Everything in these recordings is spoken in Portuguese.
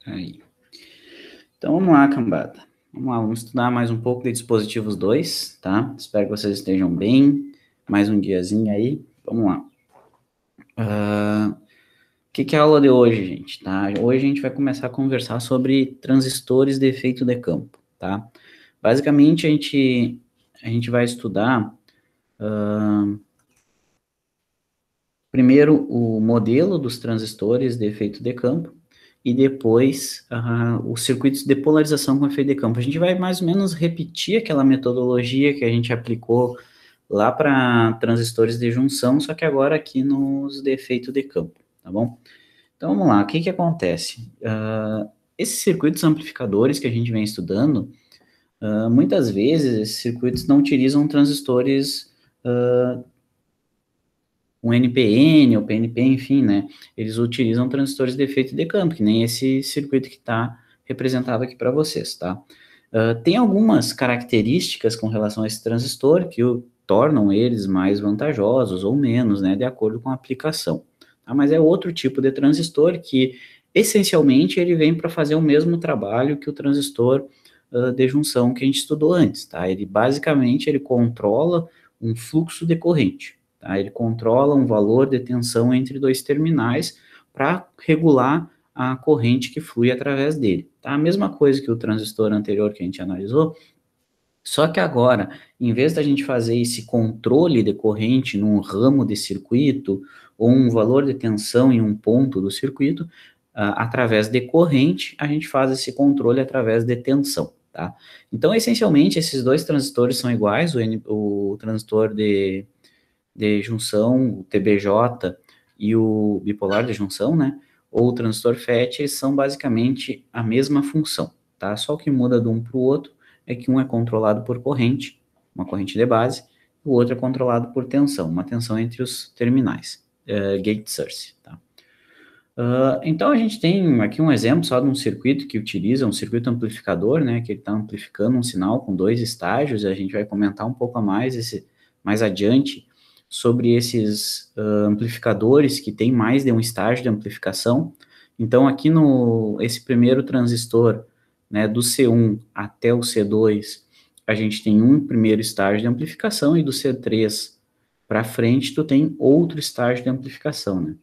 Aí. Então vamos lá, cambada. Vamos lá, vamos estudar mais um pouco de dispositivos 2, tá? Espero que vocês estejam bem. Mais um diazinho aí. Vamos lá. O que é a aula de hoje, gente? Tá? Hoje a gente vai começar a conversar sobre transistores de efeito de campo, tá? Basicamente a gente vai estudar primeiro o modelo dos transistores de efeito de campo e depois os circuitos de polarização com efeito de campo. A gente vai mais ou menos repetir aquela metodologia que a gente aplicou lá para transistores de junção, só que agora aqui nos de efeito de campo, tá bom? Então vamos lá, o que acontece? Esses circuitos amplificadores que a gente vem estudando, muitas vezes esses circuitos não utilizam transistores um NPN ou PNP, enfim, né? Eles utilizam transistores de efeito de campo, que nem esse circuito que está representado aqui para vocês, tá? Tem algumas características com relação a esse transistor que tornam eles mais vantajosos ou menos, né, de acordo com a aplicação. Tá? Mas é outro tipo de transistor que, essencialmente, ele vem para fazer o mesmo trabalho que o transistor de junção que a gente estudou antes, tá? Ele, basicamente, ele controla um fluxo de corrente. Tá? Ele controla um valor de tensão entre dois terminais para regular a corrente que flui através dele. Tá? A mesma coisa que o transistor anterior que a gente analisou, só que agora, em vez da gente fazer esse controle de corrente num ramo de circuito ou um valor de tensão em um ponto do circuito, através de corrente, a gente faz esse controle através de tensão. Tá? Então, essencialmente, esses dois transistores são iguais, o transistor de junção, o TBJ e o bipolar de junção, né? Ou o transistor FET, eles são basicamente a mesma função, tá? Só o que muda de um para o outro é que um é controlado por corrente, uma corrente de base, e o outro é controlado por tensão, uma tensão entre os terminais, gate source, tá? Então a gente tem aqui um exemplo só de um circuito que utiliza um circuito amplificador, né? Que ele está amplificando um sinal com dois estágios, e a gente vai comentar um pouco a mais mais adiante sobre esses amplificadores que tem mais de um estágio de amplificação. Então, aqui esse primeiro transistor, né, do C1 até o C2, a gente tem um primeiro estágio de amplificação, e do C3 para frente, tu tem outro estágio de amplificação, né?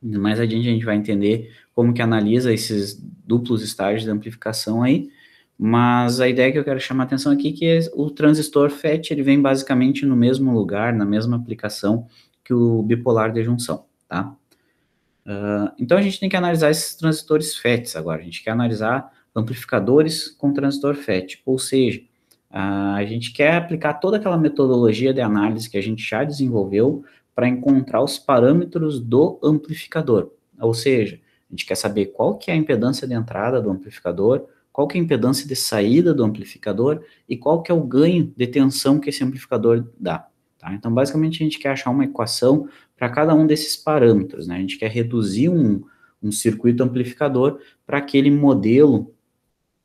Mais adiante a gente vai entender como que analisa esses duplos estágios de amplificação aí, mas a ideia que eu quero chamar a atenção aqui é que o transistor FET, ele vem basicamente no mesmo lugar, na mesma aplicação que o bipolar de junção, tá? Então a gente tem que analisar esses transistores FETs agora, a gente quer analisar amplificadores com transistor FET, ou seja, a gente quer aplicar toda aquela metodologia de análise que a gente já desenvolveu para encontrar os parâmetros do amplificador, ou seja, a gente quer saber qual que é a impedância de entrada do amplificador, qual que é a impedância de saída do amplificador e qual que é o ganho de tensão que esse amplificador dá. Tá? Então, basicamente, a gente quer achar uma equação para cada um desses parâmetros, né? A gente quer reduzir um circuito amplificador para aquele modelo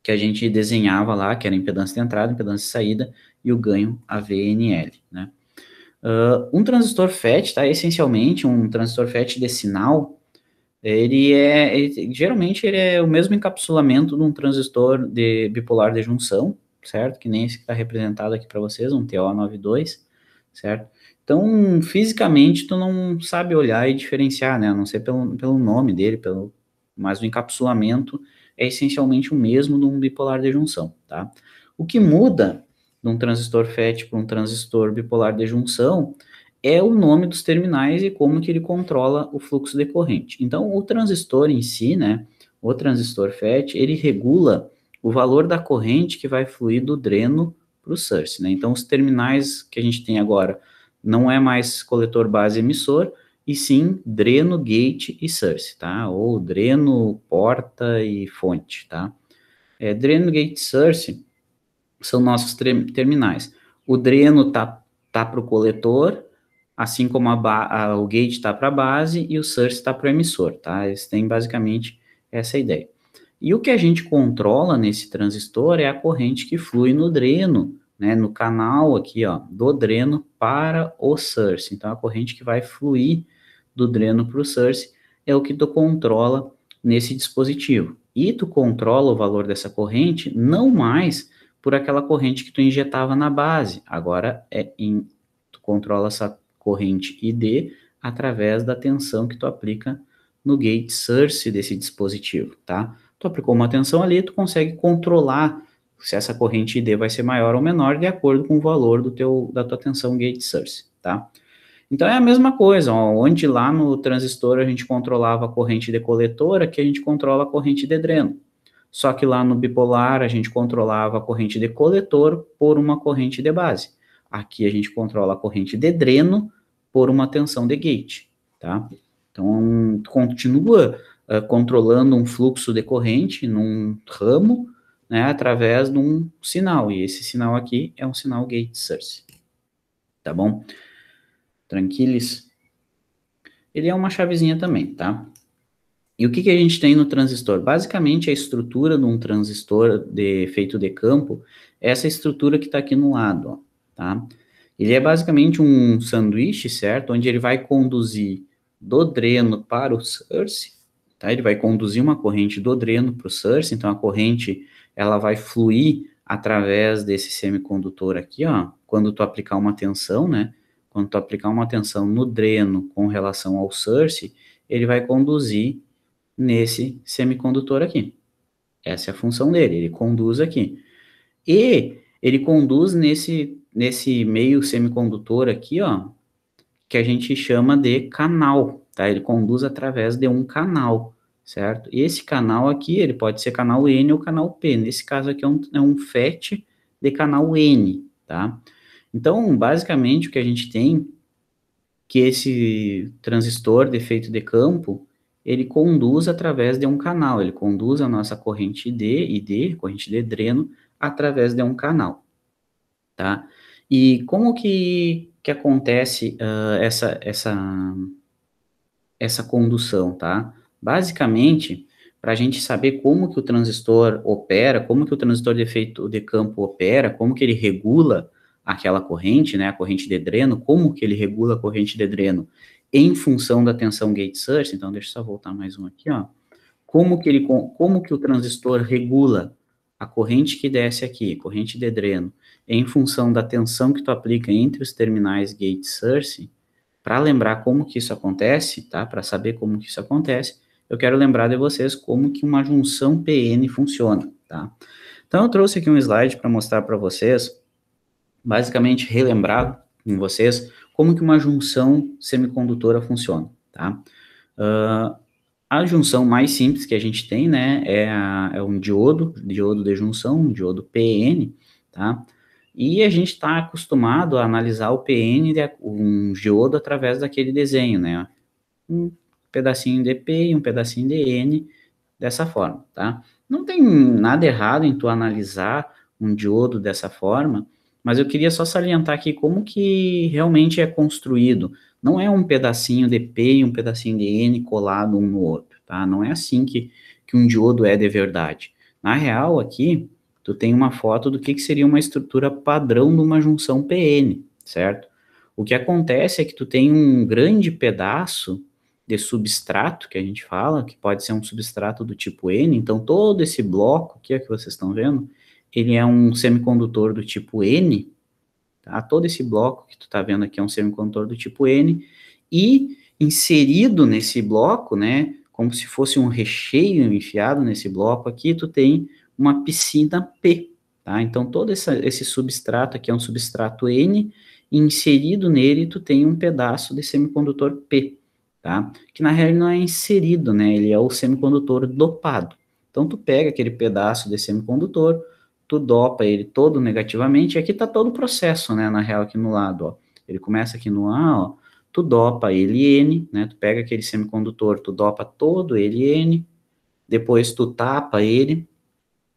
que a gente desenhava lá, que era impedância de entrada, impedância de saída e o ganho AVNL, né? Um transistor FET, tá? Essencialmente, um transistor FET de sinal, geralmente ele é o mesmo encapsulamento de um transistor de bipolar de junção, certo? Que nem esse que está representado aqui para vocês, um TO92, certo? Então, fisicamente, tu não sabe olhar e diferenciar, né? A não ser pelo nome dele, mas o encapsulamento é essencialmente o mesmo de um bipolar de junção, tá? O que muda de um transistor FET para um transistor bipolar de junção é o nome dos terminais e como que ele controla o fluxo de corrente. Então, o transistor em si, né, o transistor FET, ele regula o valor da corrente que vai fluir do dreno para o source, né? Então, os terminais que a gente tem agora não é mais coletor base emissor, e sim dreno, gate e source, tá? Ou dreno, porta e fonte, tá? Dreno, gate, source são nossos terminais. O dreno tá para o coletor, assim como o gate está para a base e o source está para o emissor, tá? Eles têm basicamente essa ideia. E o que a gente controla nesse transistor é a corrente que flui no dreno, né, no canal aqui, ó, do dreno para o source. Então, a corrente que vai fluir do dreno para o source é o que tu controla nesse dispositivo. E tu controla o valor dessa corrente não mais por aquela corrente que tu injetava na base. Agora tu controla essa corrente ID através da tensão que tu aplica no gate source desse dispositivo, tá? Tu aplicou uma tensão ali, tu consegue controlar se essa corrente ID vai ser maior ou menor de acordo com o valor da tua tensão gate source, tá? Então é a mesma coisa, ó, onde lá no transistor a gente controlava a corrente de coletor, aqui a gente controla a corrente de dreno. Só que lá no bipolar a gente controlava a corrente de coletor por uma corrente de base. Aqui a gente controla a corrente de dreno por uma tensão de gate, tá? Então continua controlando um fluxo de corrente num ramo, né, através de um sinal, e esse sinal aqui é um sinal gate source, tá bom? Tranquilos? Ele é uma chavezinha também, tá? E o que que a gente tem no transistor? Basicamente, a estrutura de um transistor de efeito de campo é essa estrutura que está aqui no lado, ó, tá? Ele é basicamente um sanduíche, certo? Onde ele vai conduzir do dreno para o source, tá? Ele vai conduzir uma corrente do dreno para o source, então a corrente, ela vai fluir através desse semicondutor aqui, ó, quando tu aplicar uma tensão, né? Quando tu aplicar uma tensão no dreno com relação ao source, ele vai conduzir nesse semicondutor aqui. Essa é a função dele, ele conduz aqui. E ele conduz nesse meio semicondutor aqui, ó, que a gente chama de canal, tá? Ele conduz através de um canal, certo? E esse canal aqui, ele pode ser canal N ou canal P. Nesse caso aqui é um FET de canal N, tá? Então, basicamente, o que a gente tem que esse transistor de efeito de campo, ele conduz através de um canal, ele conduz a nossa corrente ID, corrente de dreno, através de um canal, tá? E como que acontece essa condução, tá? Basicamente, para a gente saber como que o transistor opera, como que o transistor de efeito de campo opera, como que ele regula aquela corrente, né, a corrente de dreno, como que ele regula a corrente de dreno em função da tensão gate source, então deixa eu só voltar mais um aqui, ó, como que o transistor regula a corrente que desce aqui, corrente de dreno, em função da tensão que tu aplica entre os terminais gate source. Para lembrar como que isso acontece, tá? Para saber como que isso acontece, eu quero lembrar de vocês como que uma junção PN funciona, tá? Então eu trouxe aqui um slide para mostrar para vocês, basicamente relembrar com vocês como que uma junção semicondutora funciona, tá? A junção mais simples que a gente tem, né, é um diodo de junção, um diodo PN, tá? E a gente está acostumado a analisar o PN, um diodo, através daquele desenho, né? Um pedacinho de P e um pedacinho de N, dessa forma, tá? Não tem nada errado em tu analisar um diodo dessa forma, mas eu queria só salientar aqui como que realmente é construído. Não é um pedacinho de P e um pedacinho de N colado um no outro, tá? Não é assim que um diodo é de verdade. Na real, aqui, tu tem uma foto do que seria uma estrutura padrão de uma junção PN, certo? O que acontece é que tu tem um grande pedaço de substrato, que a gente fala, que pode ser um substrato do tipo N, então todo esse bloco aqui, que vocês estão vendo, ele é um semicondutor do tipo N, tá? Todo esse bloco que tu tá vendo aqui é um semicondutor do tipo N, e inserido nesse bloco, né, como se fosse um recheio enfiado nesse bloco aqui, tu tem uma piscina P, tá? Então todo esse substrato aqui é um substrato N, e inserido nele tu tem um pedaço de semicondutor P, tá? Que na real não é inserido, né? Ele é o semicondutor dopado. Então tu pega aquele pedaço de semicondutor, tu dopa ele todo negativamente, e aqui tá todo o processo, né, na real aqui no lado, ó. Ele começa aqui no A, ó, tu dopa ele N, né? Tu pega aquele semicondutor, tu dopa todo ele N, depois tu tapa ele,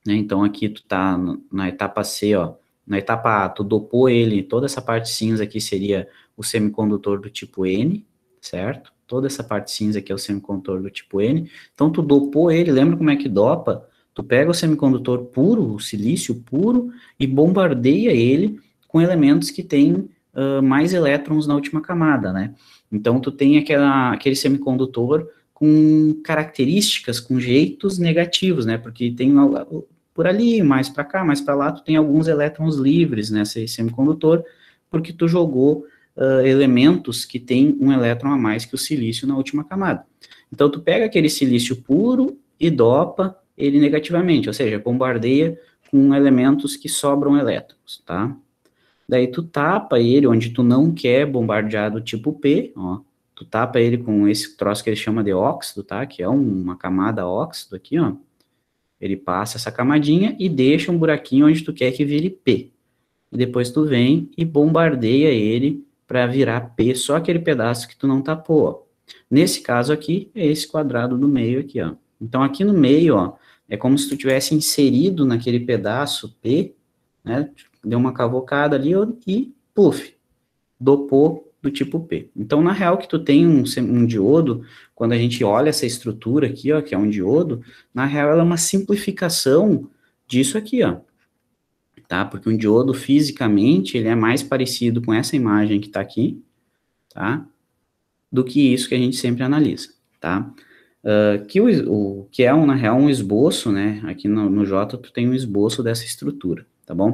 né? Então aqui tu tá na etapa C, ó. Na etapa A, tu dopou ele, toda essa parte cinza aqui seria o semicondutor do tipo N, certo? Toda essa parte cinza aqui é o semicondutor do tipo N. Então tu dopou ele, lembra como é que dopa? Tu pega o semicondutor puro, o silício puro, e bombardeia ele com elementos que têm mais elétrons na última camada, né? Então tu tem aquele semicondutor com características, com jeitos negativos, né? Porque tem por ali, mais para cá, mais para lá, tu tem alguns elétrons livres nesse semicondutor, porque tu jogou elementos que têm um elétron a mais que o silício na última camada. Então, tu pega aquele silício puro e dopa ele negativamente, ou seja, bombardeia com elementos que sobram elétrons, tá? Daí tu tapa ele onde tu não quer bombardear do tipo P, ó, tu tapa ele com esse troço que ele chama de óxido, tá? Que é uma camada óxido aqui, ó. Ele passa essa camadinha e deixa um buraquinho onde tu quer que vire P. E depois tu vem e bombardeia ele para virar P, só aquele pedaço que tu não tapou, ó. Nesse caso aqui, é esse quadrado do meio aqui, ó. Então, aqui no meio, ó, é como se tu tivesse inserido naquele pedaço P, né? Deu uma cavocada ali e, puf, dopou do tipo P. Então, na real, que tu tem um diodo, quando a gente olha essa estrutura aqui, ó, que é um diodo, na real, ela é uma simplificação disso aqui, ó. Tá? Porque um diodo, fisicamente, ele é mais parecido com essa imagem que tá aqui, tá? Do que isso que a gente sempre analisa, tá? Que é, na real, um esboço, né? Aqui no J, tu tem um esboço dessa estrutura, tá bom?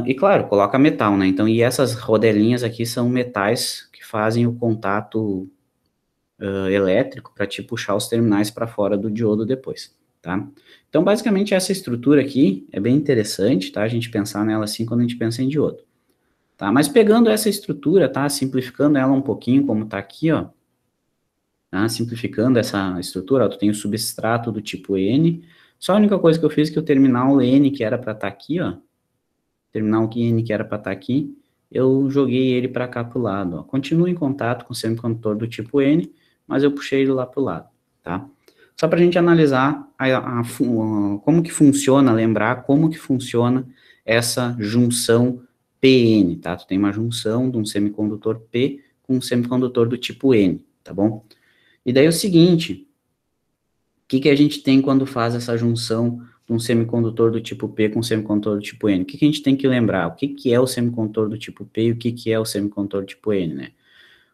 E claro, coloca metal, né? Então, e essas rodelinhas aqui são metais que fazem o contato elétrico para te puxar os terminais para fora do diodo depois, tá? Então, basicamente, essa estrutura aqui é bem interessante, tá? A gente pensar nela assim quando a gente pensa em diodo, tá? Mas pegando essa estrutura, tá? Simplificando ela um pouquinho, como tá aqui, ó, tá? Simplificando essa estrutura, ó, tu tem o substrato do tipo N, só a única coisa que eu fiz é que o terminal N, que era para estar aqui, ó, terminal N que era para estar aqui, eu joguei ele para cá para o lado. Ó. Continua em contato com o semicondutor do tipo N, mas eu puxei ele lá para o lado, tá? Só para a gente analisar como que funciona, lembrar como que funciona essa junção PN, tá? Tu tem uma junção de um semicondutor P com um semicondutor do tipo N, tá bom? E daí é o seguinte, o que a gente tem quando faz essa junção de um semicondutor do tipo P com um semicondutor do tipo N? O que a gente tem que lembrar? O que é o semicondutor do tipo P e o que é o semicondutor do tipo N, né?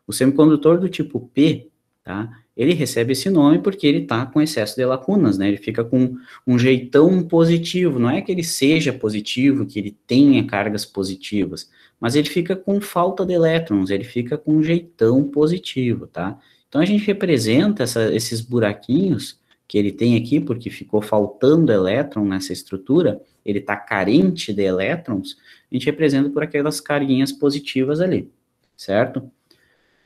O semicondutor do tipo P, tá? Ele recebe esse nome porque ele está com excesso de lacunas, né? Ele fica com um jeitão positivo. Não é que ele seja positivo, que ele tenha cargas positivas, mas ele fica com falta de elétrons, ele fica com um jeitão positivo, tá? Então a gente representa esses buraquinhos que ele tem aqui, porque ficou faltando elétron nessa estrutura, ele está carente de elétrons, a gente representa por aquelas carguinhas positivas ali, certo?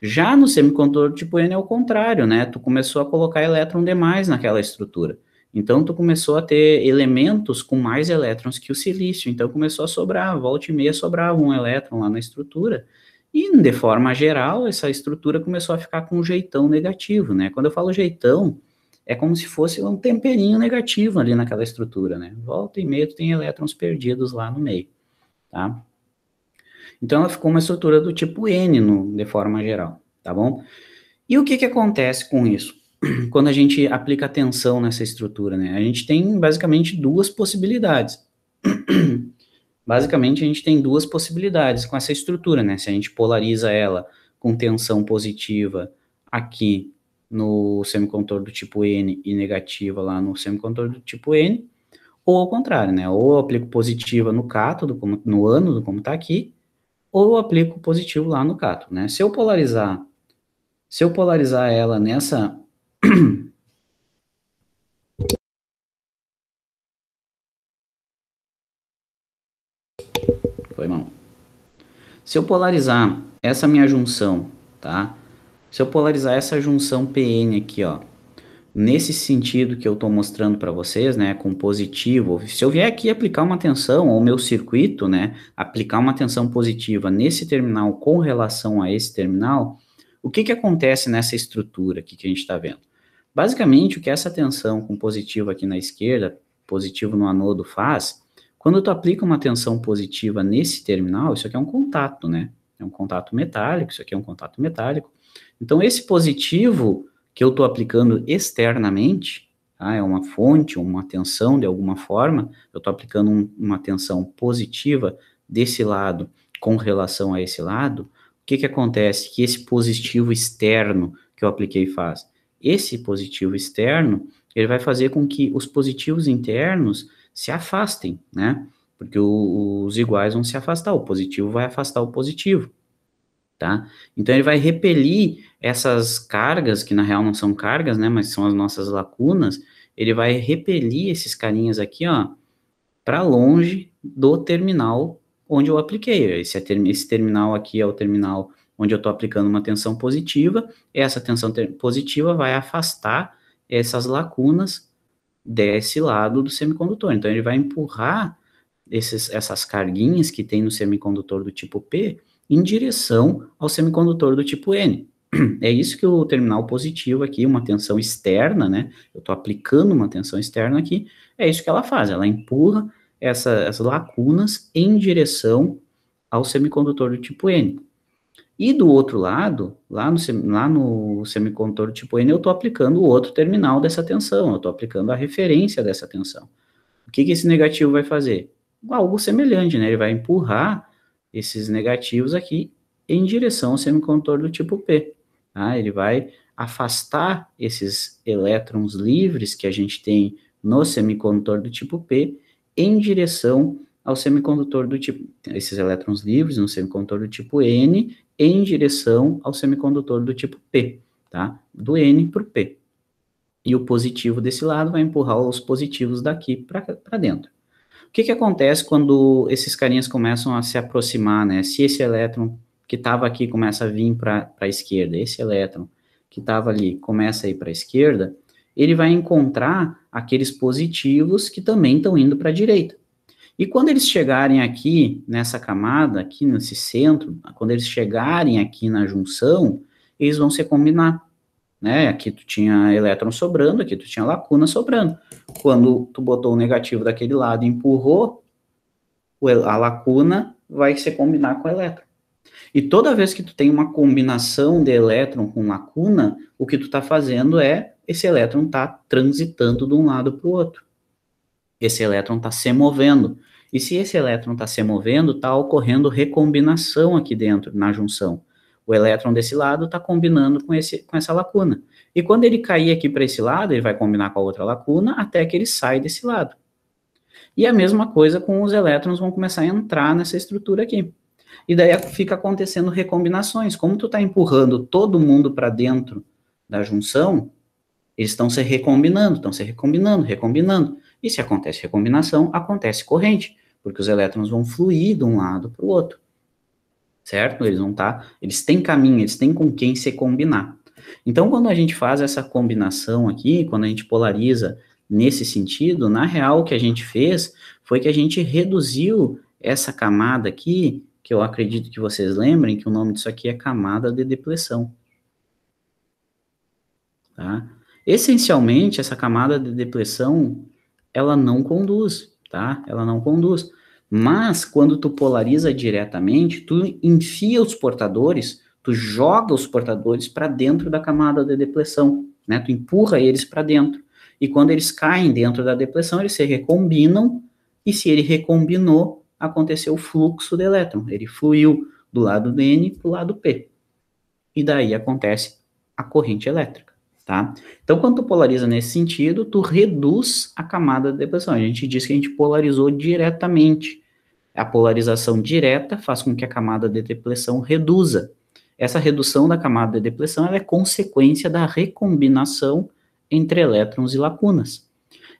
Já no semicondutor tipo N é o contrário, né? Tu começou a colocar elétron demais naquela estrutura. Então, tu começou a ter elementos com mais elétrons que o silício. Então, começou a sobrar, volta e meia sobrava um elétron lá na estrutura. E, de forma geral, essa estrutura começou a ficar com um jeitão negativo, né? Quando eu falo jeitão, é como se fosse um temperinho negativo ali naquela estrutura, né? Volta e meia tu tem elétrons perdidos lá no meio, tá? Então, ela ficou uma estrutura do tipo N, de forma geral, tá bom? E o que acontece com isso? Quando a gente aplica tensão nessa estrutura, né? A gente tem, basicamente, duas possibilidades. Basicamente, a gente tem duas possibilidades com essa estrutura, né? Se a gente polariza ela com tensão positiva aqui no semicondutor do tipo N e negativa lá no semicondutor do tipo N, ou ao contrário, né? Ou eu aplico positiva no cátodo, no ânodo, como está aqui, ou eu aplico positivo lá no cátodo, né? Se eu polarizar ela nessa foi mal. Se eu polarizar essa minha junção, tá? Se eu polarizar essa junção PN aqui, ó, nesse sentido que eu estou mostrando para vocês, né, com positivo, se eu vier aqui aplicar uma tensão, ou meu circuito, né, aplicar uma tensão positiva nesse terminal com relação a esse terminal, o que acontece nessa estrutura aqui que a gente está vendo? Basicamente, o que essa tensão com positivo aqui na esquerda, positivo no anodo faz, quando tu aplica uma tensão positiva nesse terminal, isso aqui é um contato, né? É um contato metálico, isso aqui é um contato metálico. Então, esse positivo que eu estou aplicando externamente, tá? É uma fonte, uma tensão de alguma forma, eu estou aplicando uma tensão positiva desse lado com relação a esse lado, o que acontece? Que esse positivo externo que eu apliquei faz? Esse positivo externo, ele vai fazer com que os positivos internos se afastem, né? Porque os iguais vão se afastar, o positivo vai afastar o positivo, tá? Então, ele vai repelir essas cargas, que na real não são cargas, né? Mas são as nossas lacunas, ele vai repelir esses carinhas aqui, ó, para longe do terminal onde eu apliquei. Esse terminal aqui é o terminal onde eu estou aplicando uma tensão positiva. Essa tensão positiva vai afastar essas lacunas desse lado do semicondutor. Então, ele vai empurrar essas carguinhas que tem no semicondutor do tipo P em direção ao semicondutor do tipo N. É isso que o terminal positivo aqui, uma tensão externa, né? Eu estou aplicando uma tensão externa aqui, é isso que ela faz, ela empurra essas lacunas em direção ao semicondutor do tipo N. E do outro lado, lá no semicondutor do tipo N, eu estou aplicando o outro terminal dessa tensão, eu estou aplicando a referência dessa tensão. O que esse negativo vai fazer? Algo semelhante, né? Ele vai empurrar esses negativos aqui em direção ao semicondutor do tipo P. Tá? Ele vai afastar esses elétrons livres que a gente tem no semicondutor do tipo P em direção ao semicondutor do tipo... Esses elétrons livres no semicondutor do tipo N em direção ao semicondutor do tipo P, tá? Do N para o P. E o positivo desse lado vai empurrar os positivos daqui para dentro. O que acontece quando esses carinhas começam a se aproximar, né? Se esse elétron que estava aqui começa a vir para a esquerda, esse elétron que estava ali começa a ir para a esquerda, ele vai encontrar aqueles positivos que também estão indo para a direita. E quando eles chegarem aqui nessa camada, aqui nesse centro, quando eles chegarem aqui na junção, eles vão se combinar, né? Aqui tu tinha elétron sobrando, aqui tu tinha lacuna sobrando. Quando tu botou o negativo daquele lado e empurrou, a lacuna vai se combinar com o elétron. E toda vez que tu tem uma combinação de elétron com lacuna, o que tu está fazendo é, esse elétron está transitando de um lado para o outro. Esse elétron está se movendo. E se esse elétron está se movendo, está ocorrendo recombinação aqui dentro, na junção. O elétron desse lado está combinando com essa lacuna. E quando ele cair aqui para esse lado, ele vai combinar com a outra lacuna até que ele sai desse lado. E a mesma coisa com os elétrons vão começar a entrar nessa estrutura aqui. E daí fica acontecendo recombinações. Como tu está empurrando todo mundo para dentro da junção, eles estão se recombinando, recombinando. E se acontece recombinação, acontece corrente, porque os elétrons vão fluir de um lado para o outro. Certo? Eles têm caminho, eles têm com quem se combinar. Então, quando a gente faz essa combinação aqui, quando a gente polariza nesse sentido, na real, o que a gente fez foi que a gente reduziu essa camada aqui, que eu acredito que vocês lembrem que o nome disso aqui é camada de depressão. Tá? Essencialmente, essa camada de depressão, ela não conduz, tá? Ela não conduz. Mas, quando tu polariza diretamente, tu enfia os portadores, tu joga os portadores para dentro da camada de depressão, né? Tu empurra eles para dentro. E quando eles caem dentro da depressão, eles se recombinam, e se ele recombinou, aconteceu o fluxo de elétron. Ele fluiu do lado N para o lado P. E daí acontece a corrente elétrica. Tá? Então, quando tu polariza nesse sentido, tu reduz a camada de depressão. A gente diz que a gente polarizou diretamente. A polarização direta faz com que a camada de depressão reduza. Essa redução da camada de depressão ela é consequência da recombinação entre elétrons e lacunas.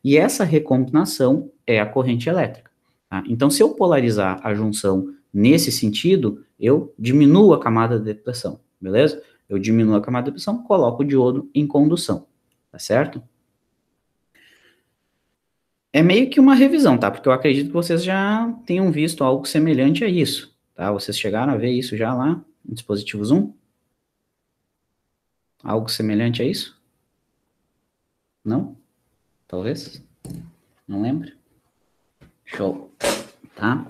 E essa recombinação é a corrente elétrica. Tá? Então, se eu polarizar a junção nesse sentido, eu diminuo a camada de depressão, beleza? Eu diminuo a camada de depressão, coloco o diodo em condução, tá certo? É meio que uma revisão, tá? Porque eu acredito que vocês já tenham visto algo semelhante a isso, tá? Vocês chegaram a ver isso já lá em dispositivos 1? Algo semelhante a isso? Não? Talvez? Não lembro? Show. Tá?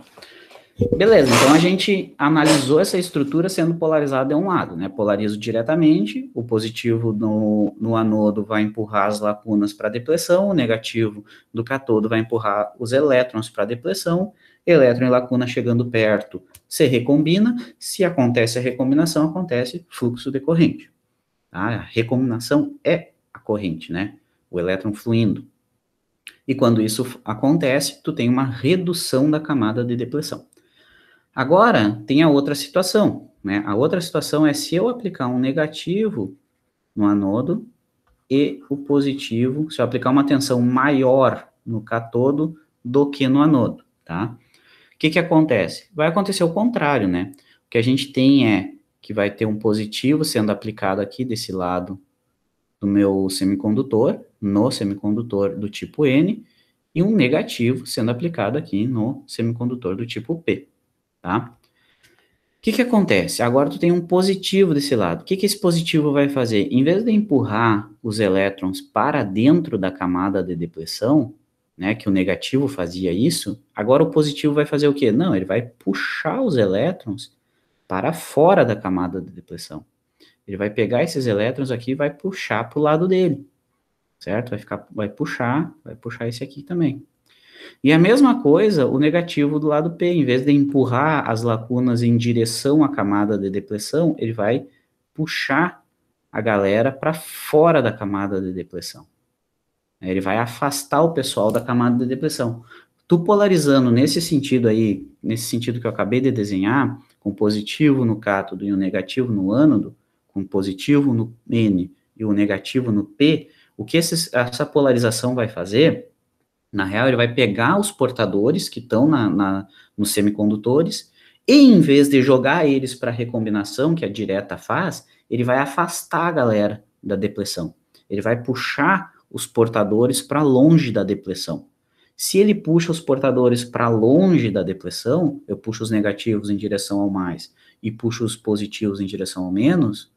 Beleza, então a gente analisou essa estrutura sendo polarizada de um lado, né? Polarizo diretamente, o positivo no anodo vai empurrar as lacunas para a depressão, o negativo do catodo vai empurrar os elétrons para a depressão, elétron e lacuna chegando perto se recombina, se acontece a recombinação, acontece fluxo de corrente. tá? A recombinação é a corrente, né? O elétron fluindo. E quando isso acontece, tu tem uma redução da camada de depleção. Agora, tem a outra situação, né? A outra situação é se eu aplicar um negativo no anodo e o positivo, se eu aplicar uma tensão maior no cátodo do que no anodo, tá? O que que acontece? Vai acontecer o contrário, né? O que a gente tem é que vai ter um positivo sendo aplicado aqui desse lado do meu semicondutor, no semicondutor do tipo N, e um negativo sendo aplicado aqui no semicondutor do tipo P, tá? O que que acontece? Agora tu tem um positivo desse lado. O que que esse positivo vai fazer? Em vez de empurrar os elétrons para dentro da camada de depleção, né, que o negativo fazia isso, agora o positivo vai fazer o quê? Não, ele vai puxar os elétrons para fora da camada de depleção. Ele vai pegar esses elétrons aqui e vai puxar para o lado dele, certo? Vai puxar esse aqui também. E a mesma coisa, o negativo do lado P, em vez de empurrar as lacunas em direção à camada de depleção, ele vai puxar a galera para fora da camada de depleção. Ele vai afastar o pessoal da camada de depleção. Tu polarizando nesse sentido aí, nesse sentido que eu acabei de desenhar, com positivo no cátodo e o negativo no ânodo, com positivo no N e o negativo no P, o que essa polarização vai fazer? Na real, ele vai pegar os portadores que estão nos semicondutores e, em vez de jogar eles para a recombinação, que a direta faz, ele vai afastar a galera da depleção. Ele vai puxar os portadores para longe da depleção. Se ele puxa os portadores para longe da depleção, eu puxo os negativos em direção ao mais e puxo os positivos em direção ao menos,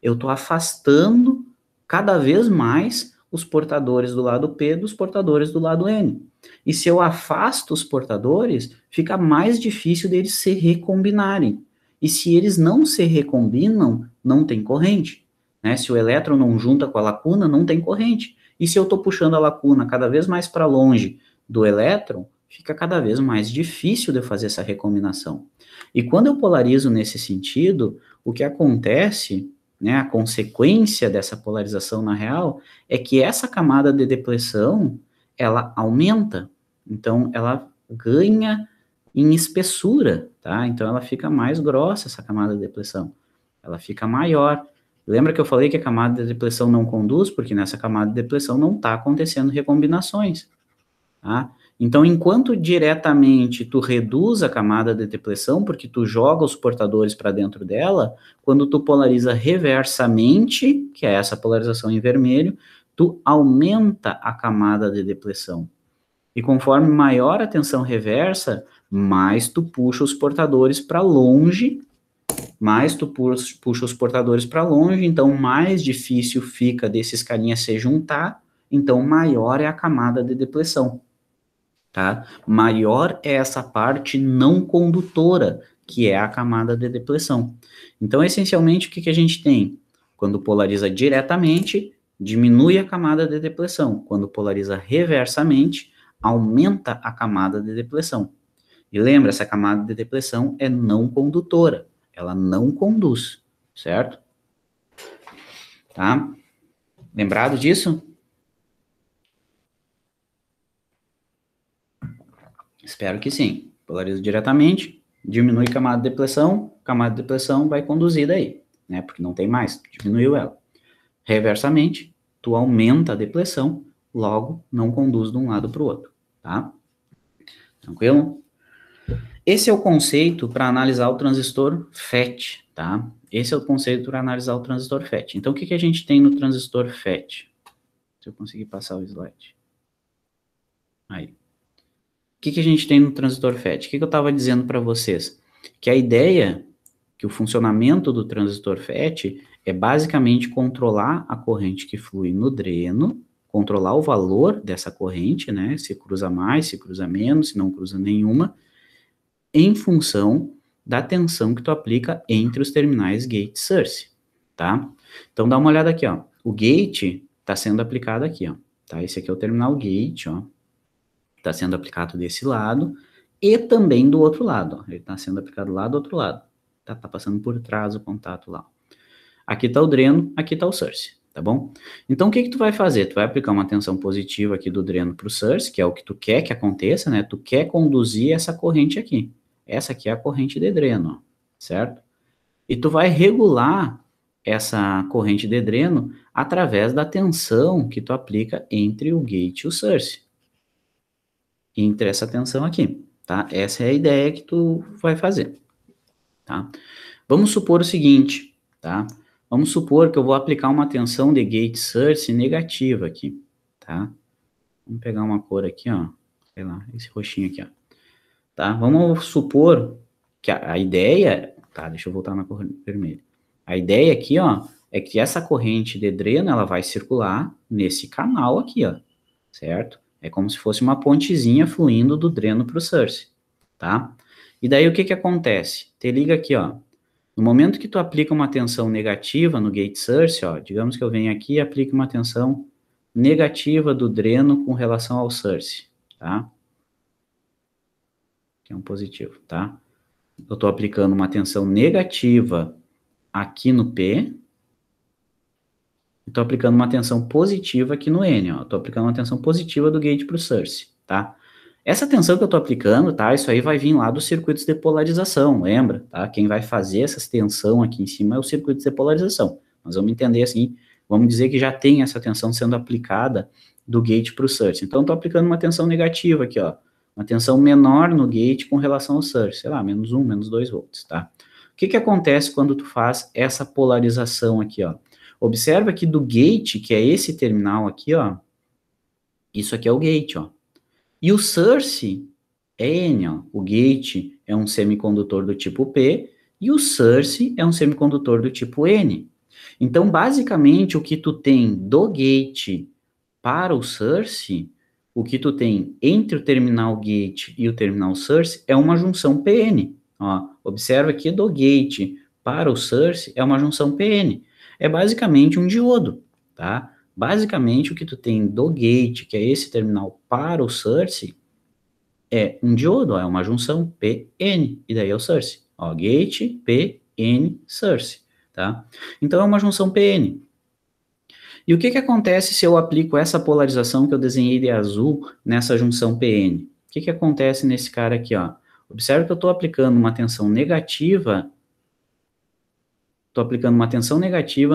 eu estou afastando cada vez mais os portadores do lado P dos portadores do lado N. E se eu afasto os portadores, fica mais difícil deles se recombinarem. E se eles não se recombinam, não tem corrente. Né? Se o elétron não junta com a lacuna, não tem corrente. E se eu estou puxando a lacuna cada vez mais para longe do elétron, fica cada vez mais difícil de fazer essa recombinação. E quando eu polarizo nesse sentido, o que acontece, né, a consequência dessa polarização na real, é que essa camada de depleção, ela aumenta, então ela ganha em espessura, tá? Então ela fica mais grossa, essa camada de depleção, ela fica maior. Lembra que eu falei que a camada de depleção não conduz, porque nessa camada de depleção não está acontecendo recombinações, tá? Então, enquanto diretamente tu reduz a camada de depleção, porque tu joga os portadores para dentro dela, quando tu polariza reversamente, que é essa polarização em vermelho, tu aumenta a camada de depleção. E conforme maior a tensão reversa, mais tu puxa os portadores para longe, mais tu puxa os portadores para longe, então mais difícil fica desses carinhas se juntar, então maior é a camada de depleção. Tá? Maior é essa parte não condutora, que é a camada de depleção. Então, essencialmente, o que a gente tem? Quando polariza diretamente, diminui a camada de depleção. Quando polariza reversamente, aumenta a camada de depleção. E lembra, essa camada de depleção é não condutora. Ela não conduz, certo? Tá? Lembrado disso? Espero que sim. Polariza diretamente, diminui camada de depressão vai conduzir daí, né? Porque não tem mais, diminuiu ela. Reversamente, tu aumenta a depressão, logo não conduz de um lado para o outro, tá? Tranquilo? Esse é o conceito para analisar o transistor FET, tá? Esse é o conceito para analisar o transistor FET. Então, o que a gente tem no transistor FET? Se eu conseguir passar o slide. Aí. O que a gente tem no transistor FET? O que eu estava dizendo para vocês? Que a ideia, que o funcionamento do transistor FET é basicamente controlar a corrente que flui no dreno, controlar o valor dessa corrente, né? Se cruza mais, se cruza menos, se não cruza nenhuma, em função da tensão que tu aplica entre os terminais gate source, tá? Então dá uma olhada aqui, ó. O gate está sendo aplicado aqui, ó. Tá? Esse aqui é o terminal gate, ó. Está sendo aplicado desse lado e também do outro lado. Ó. Ele está sendo aplicado lá do outro lado. Tá passando por trás o contato lá. Aqui está o dreno, aqui está o source, tá bom? Então, o que que tu vai fazer? Tu vai aplicar uma tensão positiva aqui do dreno para o source, que é o que tu quer que aconteça, né? Tu quer conduzir essa corrente aqui. Essa aqui é a corrente de dreno, ó, certo? E tu vai regular essa corrente de dreno através da tensão que tu aplica entre o gate e o source. Entre essa tensão aqui, tá? Essa é a ideia que tu vai fazer, tá? Vamos supor o seguinte, tá? Vamos supor que eu vou aplicar uma tensão de gate source negativa aqui, tá? Vamos pegar uma cor aqui, ó, sei lá, esse roxinho aqui, ó, tá? Vamos supor que a ideia, tá? Deixa eu voltar na cor vermelha. A ideia aqui, ó, é que essa corrente de dreno, ela vai circular nesse canal aqui, ó, certo? É como se fosse uma pontezinha fluindo do dreno para o source, tá? E daí o que que acontece? Te liga aqui, ó. No momento que tu aplica uma tensão negativa no gate source, ó, digamos que eu venho aqui e aplique uma tensão negativa do dreno com relação ao source, tá? Que é um positivo, tá? Eu estou aplicando uma tensão negativa aqui no P, e estou aplicando uma tensão positiva aqui no N, ó. Estou aplicando uma tensão positiva do gate para o source, tá? Essa tensão que eu estou aplicando, tá? Isso aí vai vir lá dos circuitos de polarização, lembra? Tá? Quem vai fazer essa tensão aqui em cima é o circuito de polarização. Nós vamos entender assim, vamos dizer que já tem essa tensão sendo aplicada do gate para o source. Então, estou aplicando uma tensão negativa aqui, ó. Uma tensão menor no gate com relação ao source, sei lá, menos 1, menos 2 volts, tá? O que que acontece quando tu faz essa polarização aqui, ó? Observa que do gate, que é esse terminal aqui, ó, isso aqui é o gate, ó. E o source é N, ó. O gate é um semicondutor do tipo P e o source é um semicondutor do tipo N. Então, basicamente, o que tu tem do gate para o source, o que tu tem entre o terminal gate e o terminal source é uma junção PN. Ó, observa que do gate para o source é uma junção PN. É basicamente um diodo, tá? Basicamente, o que tu tem do gate, que é esse terminal para o source, é um diodo, ó, é uma junção PN, e daí é o source. Ó, gate, PN, source, tá? Então, é uma junção PN. E o que que acontece se eu aplico essa polarização que eu desenhei de azul nessa junção PN? O que que acontece nesse cara aqui, ó? Observe que eu estou aplicando uma tensão negativa,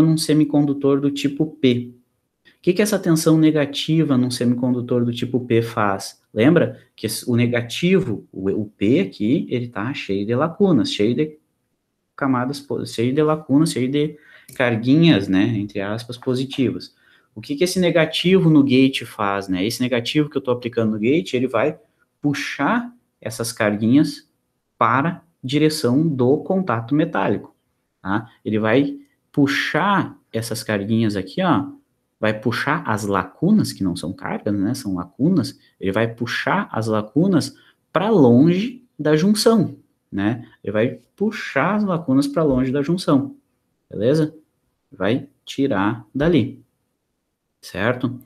num semicondutor do tipo P. O que que essa tensão negativa num semicondutor do tipo P faz? Lembra que o negativo, o P aqui, ele está cheio de lacunas, cheio de camadas, cheio de lacunas, cheio de carguinhas, né, entre aspas, positivas. O que que esse negativo no gate faz, né? Esse negativo que eu estou aplicando no gate, ele vai puxar essas carguinhas para a direção do contato metálico, tá? Ele vai puxar essas carguinhas aqui, ó, vai puxar as lacunas, que não são cargas, né, são lacunas, ele vai puxar as lacunas para longe da junção, né? Ele vai puxar as lacunas para longe da junção, beleza? Vai tirar dali, certo?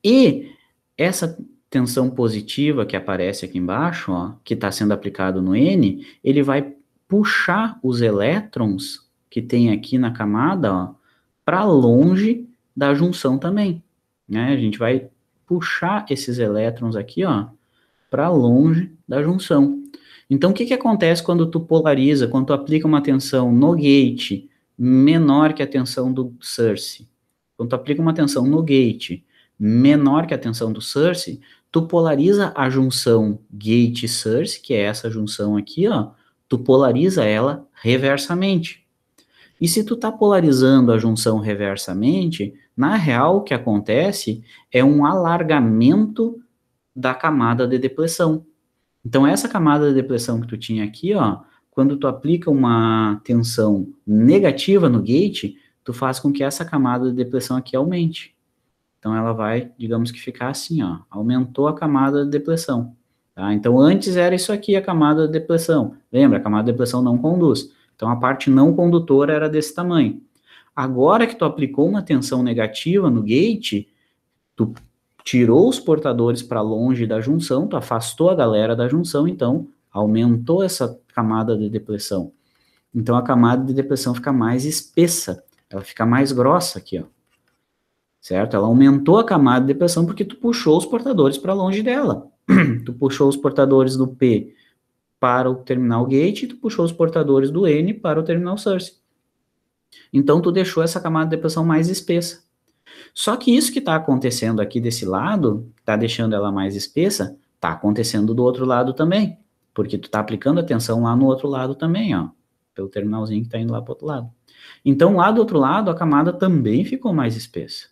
E essa tensão positiva que aparece aqui embaixo, ó, que está sendo aplicado no N, ele vai puxar os elétrons que tem aqui na camada para longe da junção também, né? A gente vai puxar esses elétrons aqui, ó, para longe da junção. Então, o que que acontece quando tu polariza, quando tu aplica uma tensão no gate menor que a tensão do source? Quando tu aplica uma tensão no gate menor que a tensão do source, tu polariza a junção gate-source, que é essa junção aqui, ó, tu polariza ela reversamente. E se tu tá polarizando a junção reversamente, na real o que acontece é um alargamento da camada de depressão. Então essa camada de depressão que tu tinha aqui, ó, quando tu aplica uma tensão negativa no gate, tu faz com que essa camada de depressão aqui aumente. Então ela vai, digamos que ficar assim, ó, aumentou a camada de depressão. Tá? Então antes era isso aqui a camada de depressão. Lembra, a camada de depressão não conduz. Então a parte não condutora era desse tamanho. Agora que tu aplicou uma tensão negativa no gate, tu tirou os portadores para longe da junção, tu afastou a galera da junção, então aumentou essa camada de depressão. Então a camada de depressão fica mais espessa. ela fica mais grossa aqui, ó. Certo? Ela aumentou a camada de depressão porque tu puxou os portadores para longe dela. Tu puxou os portadores do P para o terminal gate e tu puxou os portadores do N para o terminal source. Então, tu deixou essa camada de depressão mais espessa. Só que isso que está acontecendo aqui desse lado, está deixando ela mais espessa, está acontecendo do outro lado também. Porque tu está aplicando a tensão lá no outro lado também, ó. Pelo terminalzinho que está indo lá para o outro lado. Então, lá do outro lado, a camada também ficou mais espessa.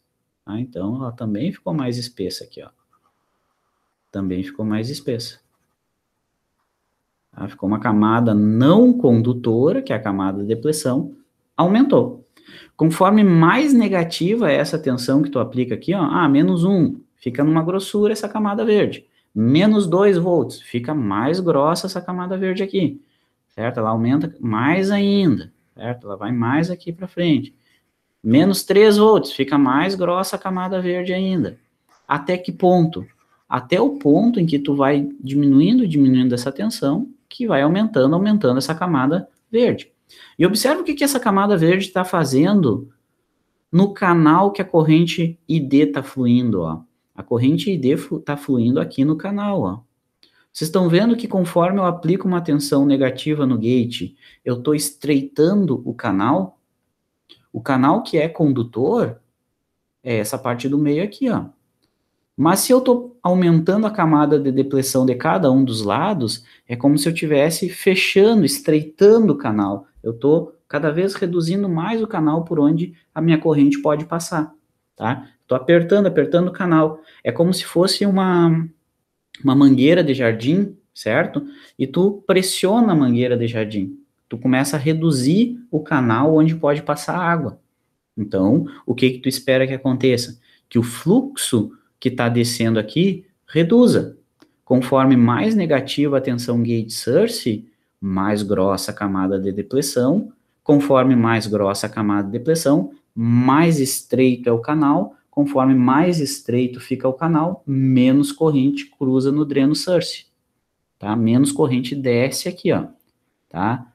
Tá? Então, ela também ficou mais espessa aqui, ó. Também ficou mais espessa. Tá? Ficou uma camada não condutora, que é a camada de depressão, aumentou. Conforme mais negativa é essa tensão que tu aplica aqui, ó, menos 1, fica numa grossura essa camada verde. Menos 2 volts, fica mais grossa essa camada verde aqui. Certo? Ela aumenta mais ainda. Certo? Ela vai mais aqui para frente. Menos 3 volts, fica mais grossa a camada verde ainda. Até que ponto? Até o ponto em que tu vai diminuindo essa tensão, que vai aumentando essa camada verde. E observa o que essa camada verde está fazendo no canal que a corrente ID está fluindo, ó. A corrente ID está fluindo aqui no canal, ó. Vocês estão vendo que conforme eu aplico uma tensão negativa no gate, eu estou estreitando o canal? O canal que é condutor é essa parte do meio aqui, ó. Mas se eu estou aumentando a camada de depressão de cada um dos lados, é como se eu estivesse fechando, estreitando o canal. Eu estou cada vez reduzindo mais o canal por onde a minha corrente pode passar, tá? Estou apertando o canal. É como se fosse uma mangueira de jardim, certo? E tu pressiona a mangueira de jardim. Tu começa a reduzir o canal onde pode passar água. Então, o que tu espera que aconteça? Que o fluxo que está descendo aqui reduza. Conforme mais negativa a tensão gate source, mais grossa a camada de depressão. Conforme mais grossa a camada de depressão, mais estreito é o canal. Conforme mais estreito fica o canal, menos corrente cruza no dreno source. Tá? Menos corrente desce aqui, ó. Tá?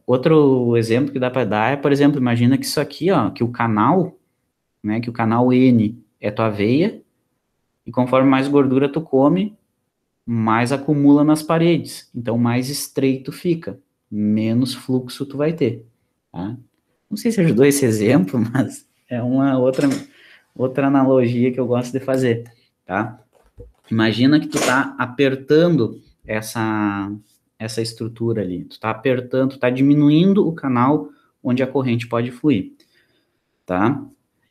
Outro exemplo que dá para dar é, por exemplo, imagina que isso aqui, ó, que o canal, né, que o canal N é tua veia, e conforme mais gordura tu come, mais acumula nas paredes. Então, mais estreito fica, menos fluxo tu vai ter. Tá? Não sei se ajudou esse exemplo, mas é uma outra analogia que eu gosto de fazer. Tá? Imagina que tu tá apertando essa estrutura ali. Tu tá apertando, tu tá diminuindo o canal onde a corrente pode fluir. Tá?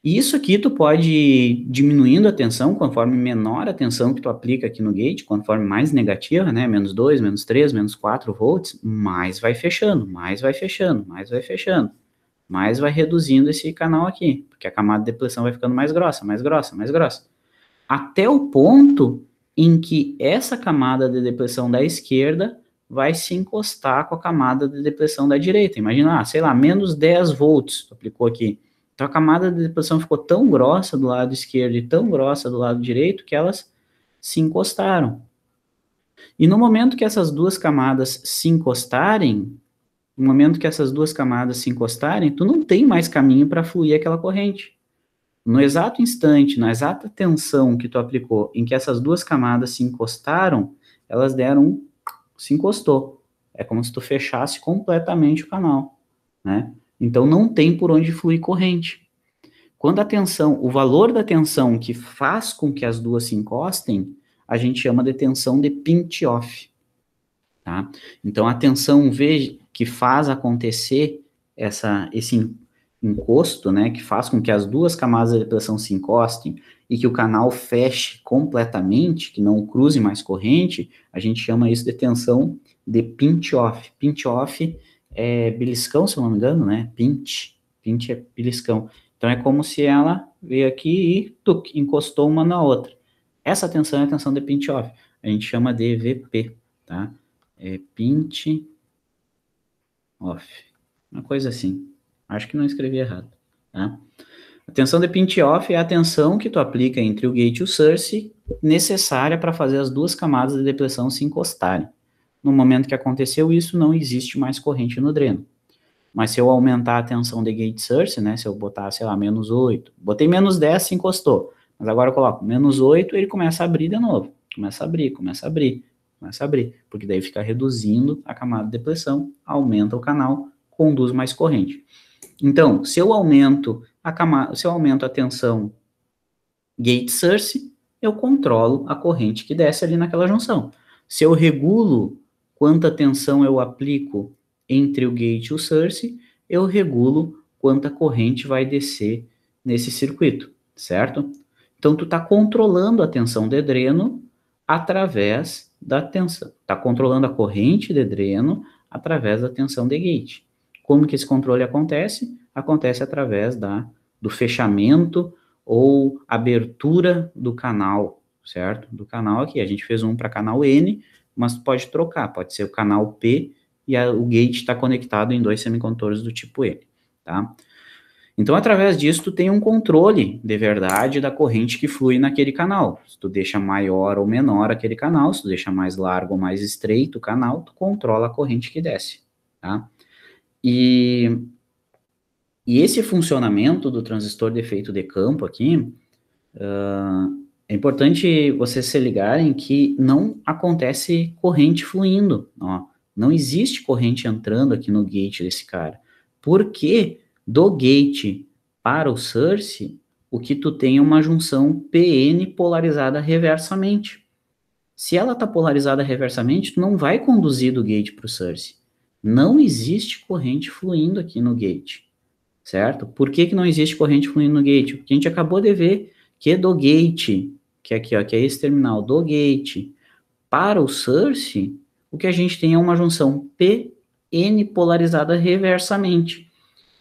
E isso aqui tu pode ir diminuindo a tensão, conforme menor a tensão que tu aplica aqui no gate, conforme mais negativa, né, menos 2, menos 3, menos 4 volts, mais vai fechando, mais vai fechando, mais vai fechando, mais vai reduzindo esse canal aqui, porque a camada de depressão vai ficando mais grossa, mais grossa, mais grossa. Até o ponto em que essa camada de depressão da esquerda vai se encostar com a camada de depressão da direita. Imagina, sei lá, menos 10 volts, tu aplicou aqui. Então, a camada de depressão ficou tão grossa do lado esquerdo e tão grossa do lado direito que elas se encostaram. E no momento que essas duas camadas se encostarem, tu não tem mais caminho para fluir aquela corrente. No exato instante, na exata tensão que tu aplicou, em que essas duas camadas se encostaram, elas se encostou. É como se tu fechasse completamente o canal, né? Então, não tem por onde fluir corrente. Quando a tensão, o valor da tensão que faz com que as duas se encostem, a gente chama de tensão de pinch-off, tá? Então, a tensão V que faz acontecer esse encosto, né, que faz com que as duas camadas de depressão se encostem e que o canal feche completamente, que não cruze mais corrente, a gente chama isso de tensão de pinch-off. Pinch-off é beliscão, se eu não me engano, né? Pinch é beliscão. Então, é como se ela veio aqui e encostou uma na outra. Essa tensão é a tensão de pinch-off. A gente chama de VP, tá? É pinch-off. Uma coisa assim. Acho que não escrevi errado, tá? A tensão de pinch-off é a tensão que tu aplica entre o gate e o source necessária para fazer as duas camadas de depressão se encostarem. No momento que aconteceu isso, não existe mais corrente no dreno. Mas se eu aumentar a tensão de gate source, né, se eu botar, sei lá, -8, botei -10, se encostou, mas agora eu coloco -8, ele começa a abrir de novo, começa a abrir, começa a abrir, começa a abrir, porque daí fica reduzindo a camada de depressão, aumenta o canal, conduz mais corrente. Então, se eu aumento a tensão gate source, eu controlo a corrente que desce ali naquela junção. Se eu regulo quanta tensão eu aplico entre o gate e o source, eu regulo quanta corrente vai descer nesse circuito, certo? Então, tu está controlando a tensão de dreno através da tensão. Está controlando a corrente de dreno através da tensão de gate. Como que esse controle acontece? Acontece através do fechamento ou abertura do canal, certo? Do canal aqui, a gente fez um para canal N, mas pode trocar, pode ser o canal P e o gate está conectado em 2 semicondutores do tipo N, tá? Então, através disso, tu tem um controle de verdade da corrente que flui naquele canal. Se tu deixa maior ou menor aquele canal, se tu deixa mais largo ou mais estreito o canal, tu controla a corrente que desce, tá? E esse funcionamento do transistor de efeito de campo aqui, é importante vocês se ligarem que não acontece corrente fluindo, ó. Não existe corrente entrando aqui no gate desse cara. Porque do gate para o source, o que tu tem é uma junção PN polarizada reversamente. Se ela está polarizada reversamente, tu não vai conduzir do gate para o source. Não existe corrente fluindo aqui no gate, certo? Por que não existe corrente fluindo no gate? Porque a gente acabou de ver que do gate, que é aqui, ó, que é esse terminal do gate para o source, o que a gente tem é uma junção PN polarizada reversamente.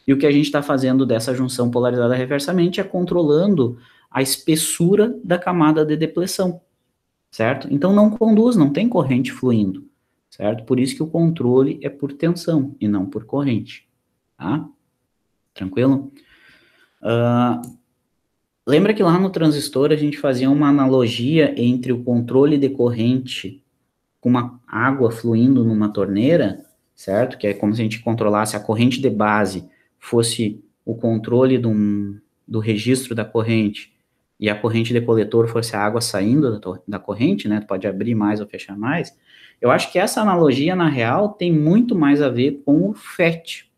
E o que a gente está fazendo dessa junção polarizada reversamente é controlando a espessura da camada de depressão, certo? Então não conduz, não tem corrente fluindo, certo? Por isso que o controle é por tensão e não por corrente, tá? Tranquilo? Lembra que lá no transistor a gente fazia uma analogia entre o controle de corrente com uma água fluindo numa torneira, certo? Que é como se a gente controlasse a corrente de base, fosse o controle do registro da corrente, e a corrente de coletor fosse a água saindo da corrente, né? Pode abrir mais ou fechar mais. Eu acho que essa analogia, na real, tem muito mais a ver com o FET.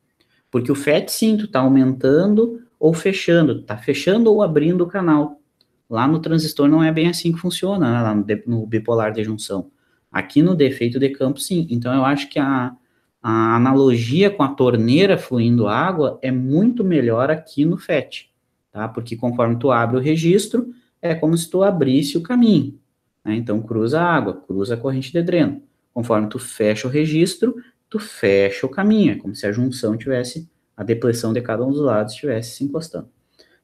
Porque o FET, sim, tu tá aumentando ou fechando, tá fechando ou abrindo o canal. Lá no transistor não é bem assim que funciona, né? Lá no bipolar de junção. Aqui no defeito de campo, sim. Então, eu acho que a analogia com a torneira fluindo água é muito melhor aqui no FET, tá? Porque conforme tu abre o registro, é como se tu abrisse o caminho, né? Então, cruza a água, cruza a corrente de dreno. Conforme tu fecha o registro, tu fecha o caminho, é como se a junção tivesse, a depressão de cada um dos lados estivesse se encostando,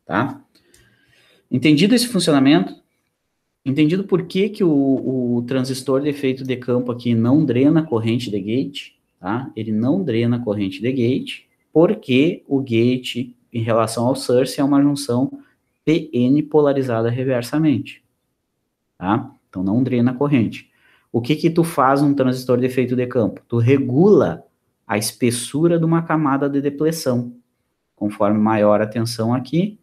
tá? Entendido esse funcionamento, entendido por que o transistor de efeito de campo aqui não drena a corrente de gate, tá? Ele não drena a corrente de gate, porque o gate, em relação ao source, é uma junção PN polarizada reversamente, tá? Então, não drena a corrente. O que tu faz num transistor de efeito de campo? Tu regula a espessura de uma camada de depressão. Conforme maior a tensão aqui,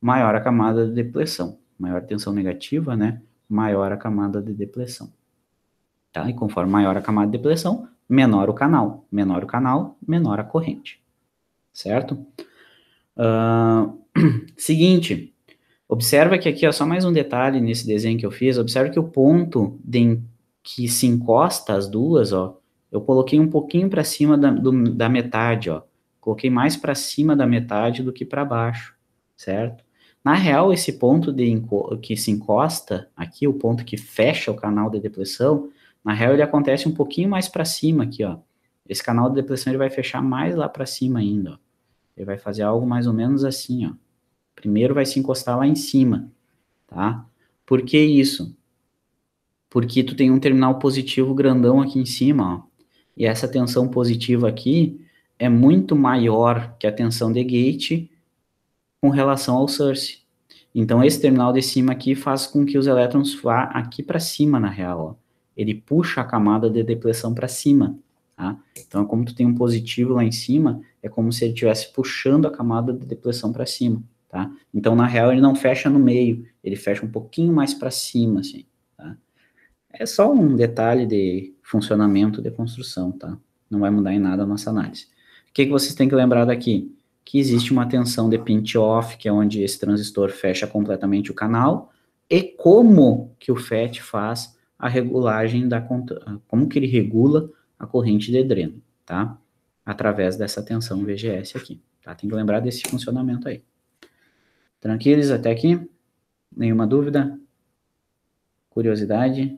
maior a camada de depressão. Maior tensão negativa, né? Maior a camada de depressão. Tá? E conforme maior a camada de depressão, menor o canal. Menor o canal, menor a corrente. Certo? Seguinte, observa que aqui, ó, só mais um detalhe nesse desenho que eu fiz, observa que o ponto que se encosta as duas, ó, eu coloquei um pouquinho para cima da metade, ó. Coloquei mais para cima da metade do que para baixo, certo? Na real, esse ponto que se encosta aqui, o ponto que fecha o canal de depressão, na real ele acontece um pouquinho mais para cima aqui, ó. Esse canal de depressão ele vai fechar mais lá para cima ainda, ó. Ele vai fazer algo mais ou menos assim, ó. Primeiro vai se encostar lá em cima, tá? Por que isso? Porque tu tem um terminal positivo grandão aqui em cima, ó. E essa tensão positiva aqui é muito maior que a tensão de gate com relação ao source. Então, esse terminal de cima aqui faz com que os elétrons vá aqui para cima, na real, ó. Ele puxa a camada de depressão para cima, tá? Então, como tu tem um positivo lá em cima, é como se ele estivesse puxando a camada de depleção para cima, tá? Então, na real, ele não fecha no meio, ele fecha um pouquinho mais para cima, assim, tá? É só um detalhe de funcionamento de construção, tá? Não vai mudar em nada a nossa análise. O que vocês têm que lembrar daqui? Que existe uma tensão de pinch-off, que é onde esse transistor fecha completamente o canal, e como que o FET faz a regulagem como que ele regula a corrente de dreno, tá? Através dessa tensão VGS aqui, tá? Tem que lembrar desse funcionamento aí. Tranquilos até aqui? Nenhuma dúvida? Curiosidade?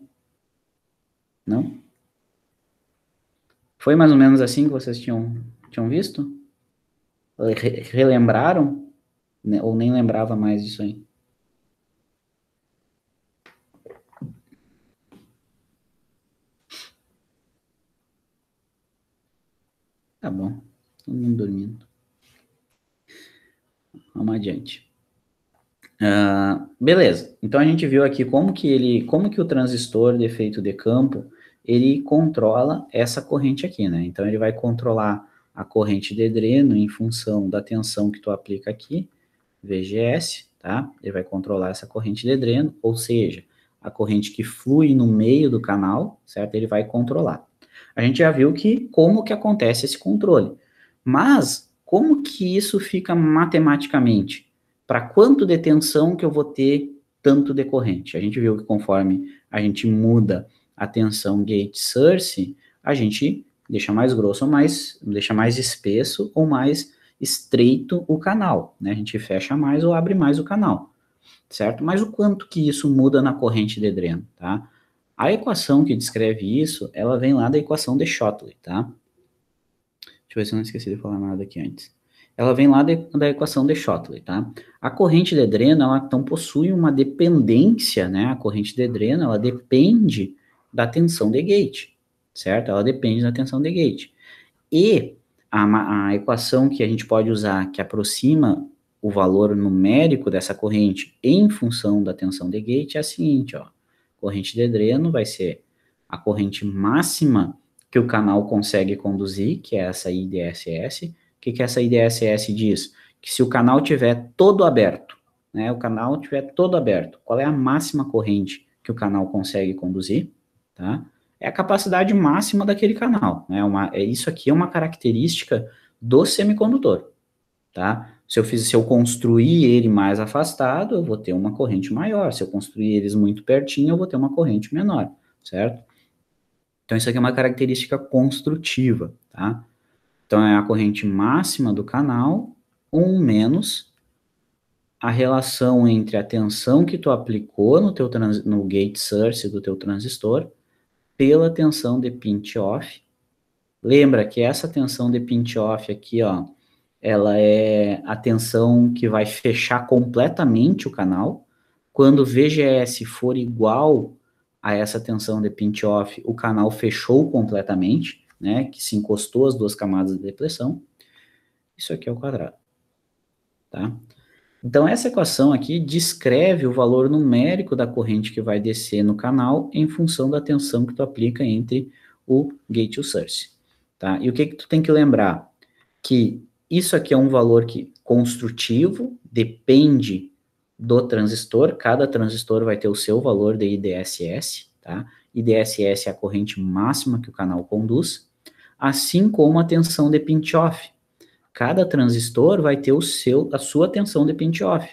Não? Foi mais ou menos assim que vocês tinham visto? Relembraram? Ou nem lembrava mais disso aí? Tá bom. Todo mundo dormindo. Vamos adiante. Beleza. Então a gente viu aqui como que o transistor de efeito de campo, ele controla essa corrente aqui, né? Então ele vai controlar a corrente de dreno em função da tensão que tu aplica aqui, VGS, tá? Ele vai controlar essa corrente de dreno, ou seja, a corrente que flui no meio do canal, certo? Ele vai controlar. A gente já viu como que acontece esse controle. Mas como que isso fica matematicamente? Para quanto de tensão que eu vou ter tanto de corrente? A gente viu que conforme a gente muda a tensão gate source, a gente deixa mais grosso ou deixa mais espesso ou mais estreito o canal, né? A gente fecha mais ou abre mais o canal, certo? Mas o quanto que isso muda na corrente de dreno, tá? A equação que descreve isso, ela vem lá da equação de Shotley, tá? Deixa eu ver se eu não esqueci de falar nada aqui antes. Ela vem lá da equação de Shotley, tá? A corrente de dreno, ela então possui uma dependência, né? A corrente de dreno, ela depende da tensão de gate, certo? Ela depende da tensão de gate. E a equação que a gente pode usar, que aproxima o valor numérico dessa corrente em função da tensão de gate, é a seguinte, ó. Corrente de dreno vai ser a corrente máxima que o canal consegue conduzir, que é essa IDSS. O que essa IDSS diz? Que se o canal tiver todo aberto, né? O canal tiver todo aberto, qual é a máxima corrente que o canal consegue conduzir, tá? É a capacidade máxima daquele canal, né? Isso aqui é uma característica do semicondutor, tá? Se eu construir ele mais afastado, eu vou ter uma corrente maior. Se eu construir eles muito pertinho, eu vou ter uma corrente menor, certo? Então, isso aqui é uma característica construtiva, tá? Então, é a corrente máxima do canal, 1 menos a relação entre a tensão que tu aplicou no gate source do teu transistor pela tensão de pinch-off. Lembra que essa tensão de pinch-off aqui, ó, ela é a tensão que vai fechar completamente o canal. Quando o VGS for igual a essa tensão de pinch-off, o canal fechou completamente, né, que se encostou as duas camadas de depressão. Isso aqui é o quadrado, tá? Então, essa equação aqui descreve o valor numérico da corrente que vai descer no canal em função da tensão que tu aplica entre o gate e o source, tá? E o que tu tem que lembrar? Que isso aqui é um valor construtivo, depende do transistor, cada transistor vai ter o seu valor de IDSS, tá? IDSS é a corrente máxima que o canal conduz, assim como a tensão de pinch-off. Cada transistor vai ter a sua tensão de pinch-off,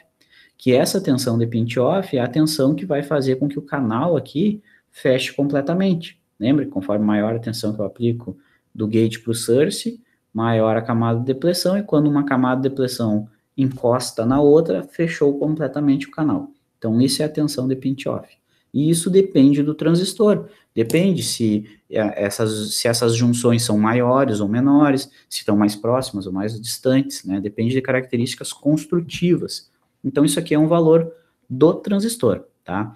que essa tensão de pinch-off é a tensão que vai fazer com que o canal aqui feche completamente. Lembra? Conforme maior a tensão que eu aplico do gate para o source, maior a camada de depressão, e quando uma camada de depressão encosta na outra, fechou completamente o canal. Então, isso é a tensão de pinch-off. E isso depende do transistor. Depende se essas junções são maiores ou menores, se estão mais próximas ou mais distantes, né? Depende de características construtivas. Então, isso aqui é um valor do transistor, tá?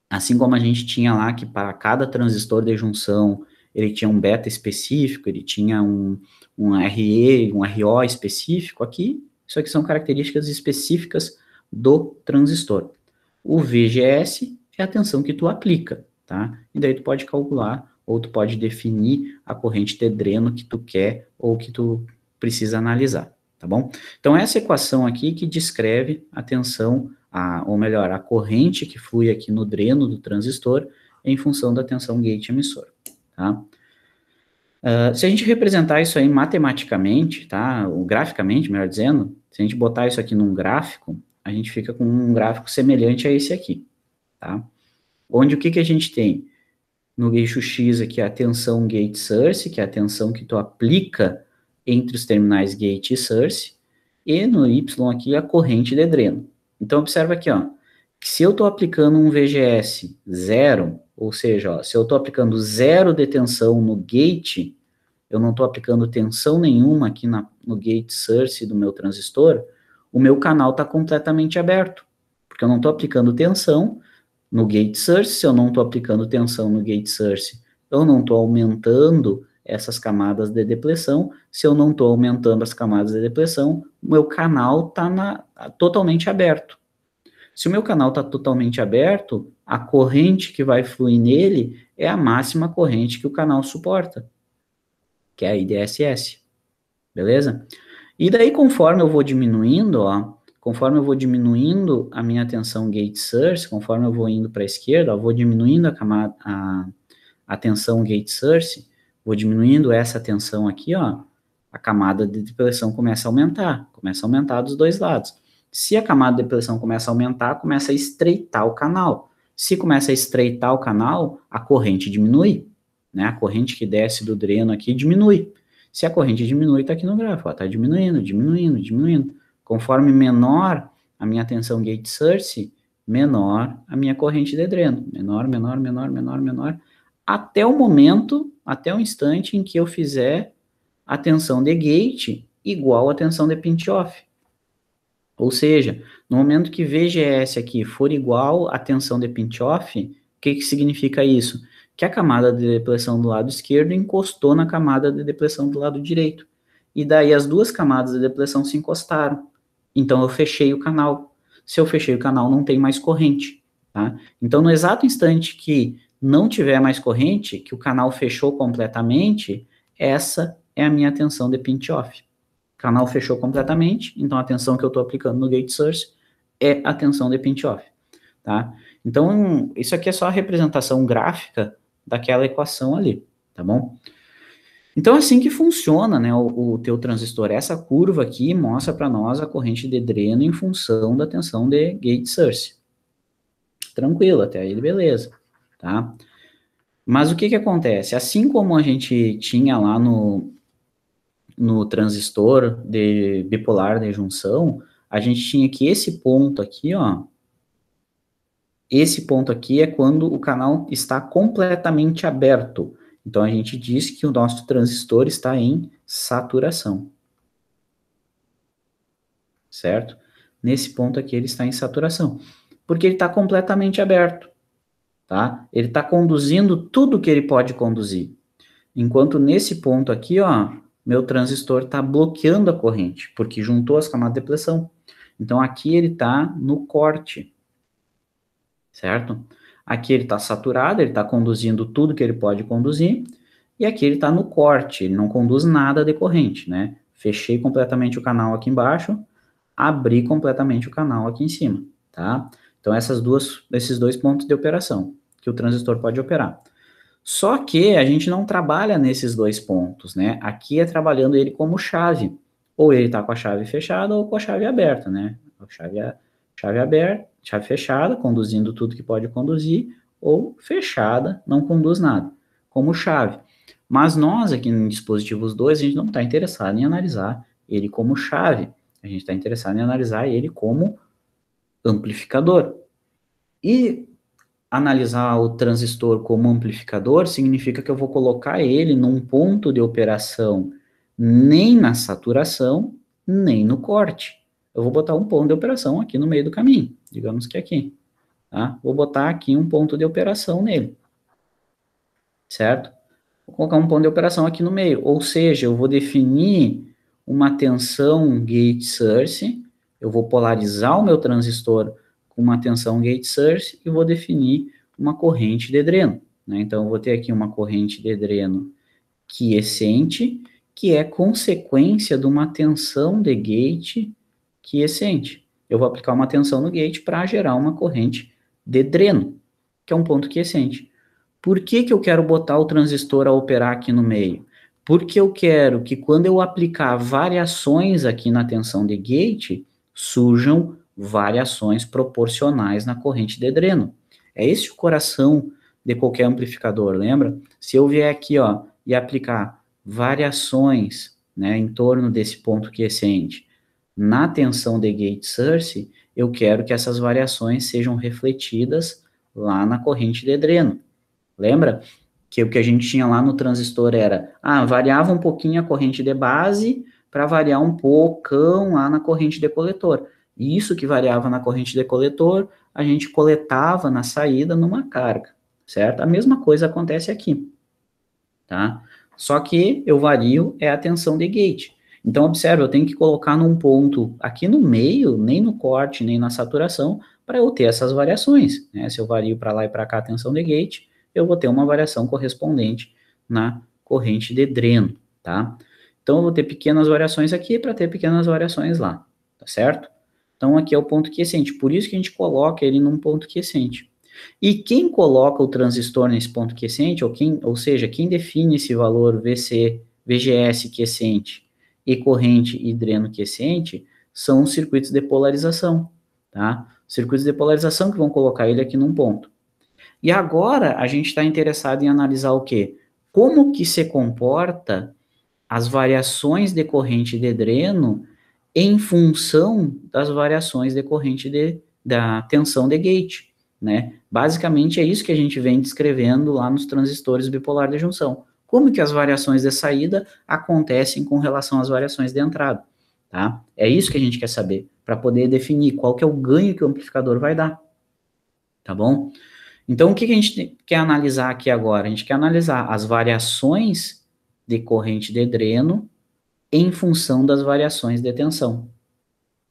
Assim como a gente tinha lá que para cada transistor de junção, ele tinha um beta específico, ele tinha um RE, um RO específico, aqui, isso aqui são características específicas do transistor. O VGS é a tensão que tu aplica, tá? E daí tu pode calcular ou tu pode definir a corrente de dreno que tu quer ou que tu precisa analisar, tá bom? Então, essa equação aqui que descreve a tensão, ou melhor, a corrente que flui aqui no dreno do transistor em função da tensão gate emissor, tá? Se a gente representar isso aí matematicamente, tá? Ou graficamente, melhor dizendo, se a gente botar isso aqui num gráfico, a gente fica com um gráfico semelhante a esse aqui, tá? Onde o que que a gente tem? No eixo X aqui a tensão gate source, que é a tensão que tu aplica entre os terminais gate e source, e no Y aqui a corrente de dreno. Então observa aqui, ó, que se eu estou aplicando um VGS zero, ou seja, ó, se eu estou aplicando zero de tensão no gate, eu não estou aplicando tensão nenhuma aqui no gate source do meu transistor, o meu canal está completamente aberto, porque eu não estou aplicando tensão no gate source. Se eu não estou aplicando tensão no gate source, eu não estou aumentando essas camadas de depressão. Se eu não estou aumentando as camadas de depressão, o meu canal está totalmente aberto. Se o meu canal está totalmente aberto, a corrente que vai fluir nele é a máxima corrente que o canal suporta, que é a IDSS, beleza? E daí, conforme eu vou diminuindo, ó, conforme eu vou diminuindo a minha tensão gate source, conforme eu vou indo para a esquerda, eu vou diminuindo a tensão gate source, vou diminuindo essa tensão aqui, ó, a camada de depressão começa a aumentar dos dois lados. Se a camada de depressão começa a aumentar, começa a estreitar o canal. Se começa a estreitar o canal, a corrente diminui, né? A corrente que desce do dreno aqui diminui. Se a corrente diminui, está aqui no gráfico, está diminuindo, diminuindo, diminuindo. Conforme menor a minha tensão gate source, menor a minha corrente de dreno. Menor, menor, menor, menor, menor. Até o momento, até o instante em que eu fizer a tensão de gate igual a tensão de pinch-off. Ou seja, no momento que VGS aqui for igual à tensão de pinch-off, o que significa isso? Que a camada de depressão do lado esquerdo encostou na camada de depressão do lado direito. E daí as duas camadas de depressão se encostaram. Então eu fechei o canal. Se eu fechei o canal, não tem mais corrente, tá? Então no exato instante que não tiver mais corrente, que o canal fechou completamente, essa é a minha tensão de pinch-off. O canal fechou completamente, então a tensão que eu estou aplicando no gate source é a tensão de pinch-off, tá? Então, isso aqui é só a representação gráfica daquela equação ali, tá bom? Então, assim que funciona, né, o teu transistor. Essa curva aqui mostra para nós a corrente de dreno em função da tensão de gate source. Tranquilo, até aí beleza, tá? Mas o que que acontece? Assim como a gente tinha lá no transistor de bipolar de junção, a gente tinha que esse ponto aqui, ó, esse ponto aqui é quando o canal está completamente aberto. Então, a gente diz que o nosso transistor está em saturação. Certo? Nesse ponto aqui, ele está em saturação. Porque ele está completamente aberto. Tá? Ele está conduzindo tudo que ele pode conduzir. Enquanto nesse ponto aqui, ó, meu transistor está bloqueando a corrente, porque juntou as camadas de depressão. Então, aqui ele está no corte, certo? Aqui ele está saturado, ele está conduzindo tudo que ele pode conduzir, e aqui ele está no corte, ele não conduz nada de corrente, né? Fechei completamente o canal aqui embaixo, abri completamente o canal aqui em cima, tá? Então, esses dois pontos de operação que o transistor pode operar. Só que a gente não trabalha nesses dois pontos, né? Aqui é trabalhando ele como chave. Ou ele está com a chave fechada ou com a chave aberta, né? Chave aberta, chave fechada, conduzindo tudo que pode conduzir, ou fechada, não conduz nada, como chave. Mas nós, aqui em dispositivos 2, a gente não está interessado em analisar ele como chave. A gente está interessado em analisar ele como amplificador. E analisar o transistor como amplificador significa que eu vou colocar ele num ponto de operação nem na saturação, nem no corte. Eu vou botar um ponto de operação aqui no meio do caminho, digamos que aqui, tá? Vou botar aqui um ponto de operação nele, certo? Vou colocar um ponto de operação aqui no meio, ou seja, eu vou definir uma tensão gate source, eu vou polarizar o meu transistor com uma tensão gate source e vou definir uma corrente de dreno, né? Então, eu vou ter aqui uma corrente de dreno quiescente, que é consequência de uma tensão de gate quiescente. Eu vou aplicar uma tensão no gate para gerar uma corrente de dreno, que é um ponto quiescente. Por que que eu quero botar o transistor a operar aqui no meio? Porque eu quero que quando eu aplicar variações aqui na tensão de gate, surjam variações proporcionais na corrente de dreno. É esse o coração de qualquer amplificador, lembra? Se eu vier aqui, ó, e aplicar variações, né, em torno desse ponto quiescente na tensão de gate source, eu quero que essas variações sejam refletidas lá na corrente de dreno. Lembra que o que a gente tinha lá no transistor era, variava um pouquinho a corrente de base para variar um poucão lá na corrente de coletor. E isso que variava na corrente de coletor, a gente coletava na saída numa carga, certo? A mesma coisa acontece aqui, tá? Só que eu vario a tensão de gate. Então, observe, eu tenho que colocar num ponto aqui no meio, nem no corte, nem na saturação, para eu ter essas variações, né? Se eu vario para lá e para cá a tensão de gate, eu vou ter uma variação correspondente na corrente de dreno, tá? Então, eu vou ter pequenas variações aqui para ter pequenas variações lá, tá certo? Então, aqui é o ponto quiescente, por isso que a gente coloca ele num ponto quiescente. E quem coloca o transistor nesse ponto quiescente, ou seja, quem define esse valor VC, VGS quiescente e corrente e dreno quiescente, são os circuitos de polarização, tá? Circuitos de polarização que vão colocar ele aqui num ponto. E agora a gente está interessado em analisar o quê? Como que se comporta as variações de corrente de dreno em função das variações de corrente da tensão de gate, né? Basicamente é isso que a gente vem descrevendo lá nos transistores bipolar de junção. Como que as variações de saída acontecem com relação às variações de entrada, tá? É isso que a gente quer saber, para poder definir qual que é o ganho que o amplificador vai dar, tá bom? Então, o que a gente quer analisar aqui agora? A gente quer analisar as variações de corrente de dreno em função das variações de tensão,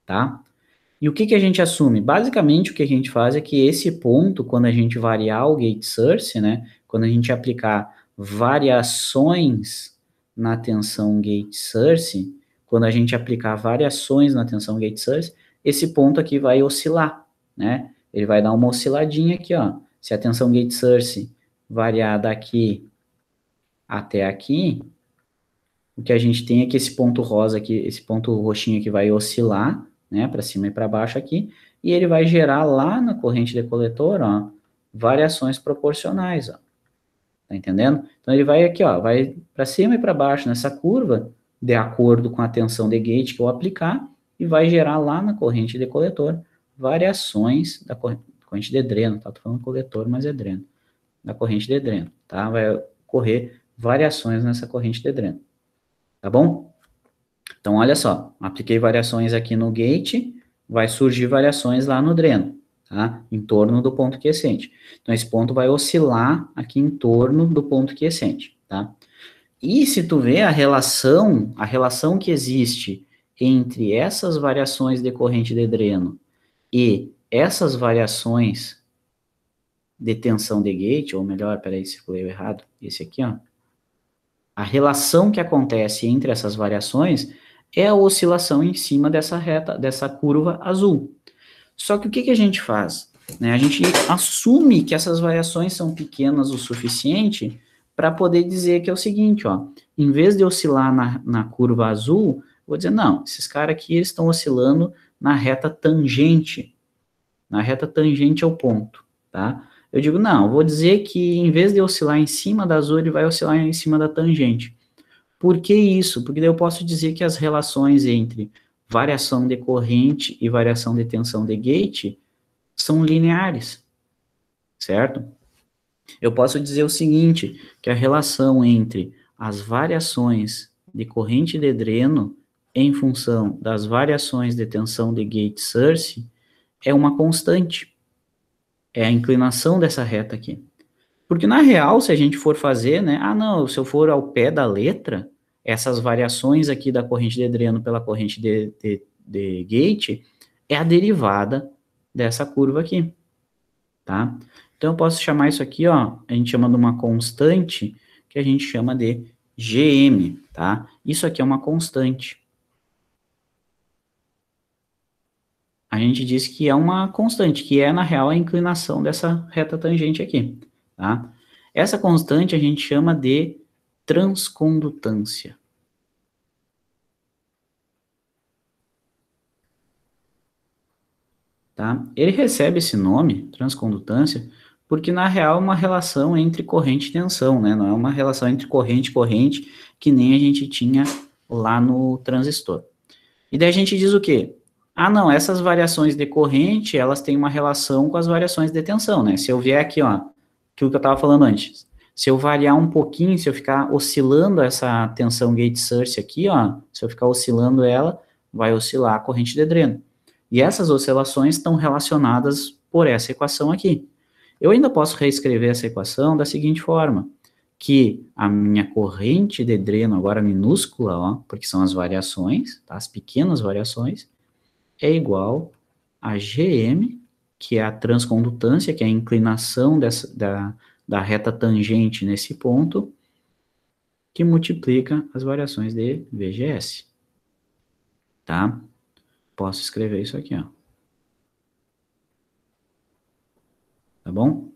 tá? E o que a gente assume? Basicamente, o que a gente faz é que esse ponto, quando a gente variar o gate source, né, quando a gente aplicar variações na tensão gate source, quando a gente aplicar variações na tensão gate source, esse ponto aqui vai oscilar, né? Ele vai dar uma osciladinha aqui, ó. Se a tensão gate source variar daqui até aqui, o que a gente tem é que esse ponto rosa aqui, esse ponto roxinho aqui vai oscilar, né, para cima e para baixo aqui, e ele vai gerar lá na corrente de coletor, ó, variações proporcionais, ó. Tá entendendo? Então ele vai aqui, ó, vai para cima e para baixo nessa curva, de acordo com a tensão de gate que eu aplicar, e vai gerar lá na corrente de coletor variações da corrente de dreno, tá? Tô falando coletor, mas é dreno. Da corrente de dreno, tá? Vai ocorrer variações nessa corrente de dreno. Tá bom? Então, olha só, apliquei variações aqui no gate, vai surgir variações lá no dreno, tá? Em torno do ponto quiescente. Então, esse ponto vai oscilar aqui em torno do ponto quiescente, tá? E se tu vê a relação que existe entre essas variações de corrente de dreno e essas variações de tensão de gate, ou melhor, peraí, circulei errado, esse aqui, ó. A relação que acontece entre essas variações é a oscilação em cima dessa reta, dessa curva azul. Só que o que a gente faz? Né? A gente assume que essas variações são pequenas o suficiente para poder dizer que é o seguinte, ó, em vez de oscilar na curva azul, vou dizer, não, esses caras aqui eles estão oscilando na reta tangente ao ponto, tá? Eu digo, não, vou dizer que em vez de oscilar em cima da azul, ele vai oscilar em cima da tangente. Por que isso? Porque daí eu posso dizer que as relações entre variação de corrente e variação de tensão de gate são lineares, certo? Eu posso dizer o seguinte, que a relação entre as variações de corrente de dreno em função das variações de tensão de gate source é uma constante. É a inclinação dessa reta aqui. Porque, na real, se a gente for fazer, né? Não, se eu for ao pé da letra, essas variações aqui da corrente de dreno pela corrente de gate é a derivada dessa curva aqui, tá? Então, eu posso chamar isso aqui, ó, a gente chama de uma constante, que a gente chama de GM, tá? Isso aqui é uma constante. A gente diz que é uma constante, que é, na real, a inclinação dessa reta tangente aqui, tá? Essa constante a gente chama de transcondutância. Tá? Ele recebe esse nome, transcondutância, porque na real é uma relação entre corrente e tensão, né? Não é uma relação entre corrente e corrente, que nem a gente tinha lá no transistor. E daí a gente diz o quê? Ah, não, essas variações de corrente, elas têm uma relação com as variações de tensão, né? Se eu vier aqui, ó, aquilo que eu estava falando antes, se eu variar um pouquinho, se eu ficar oscilando essa tensão gate source aqui, ó, se eu ficar oscilando ela, vai oscilar a corrente de dreno. E essas oscilações estão relacionadas por essa equação aqui. Eu ainda posso reescrever essa equação da seguinte forma, que a minha corrente de dreno, agora minúscula, ó, porque são as variações, tá? As pequenas variações, é igual a GM, que é a transcondutância, que é a inclinação da reta tangente nesse ponto, que multiplica as variações de VGS. Tá? Posso escrever isso aqui, ó. Tá bom?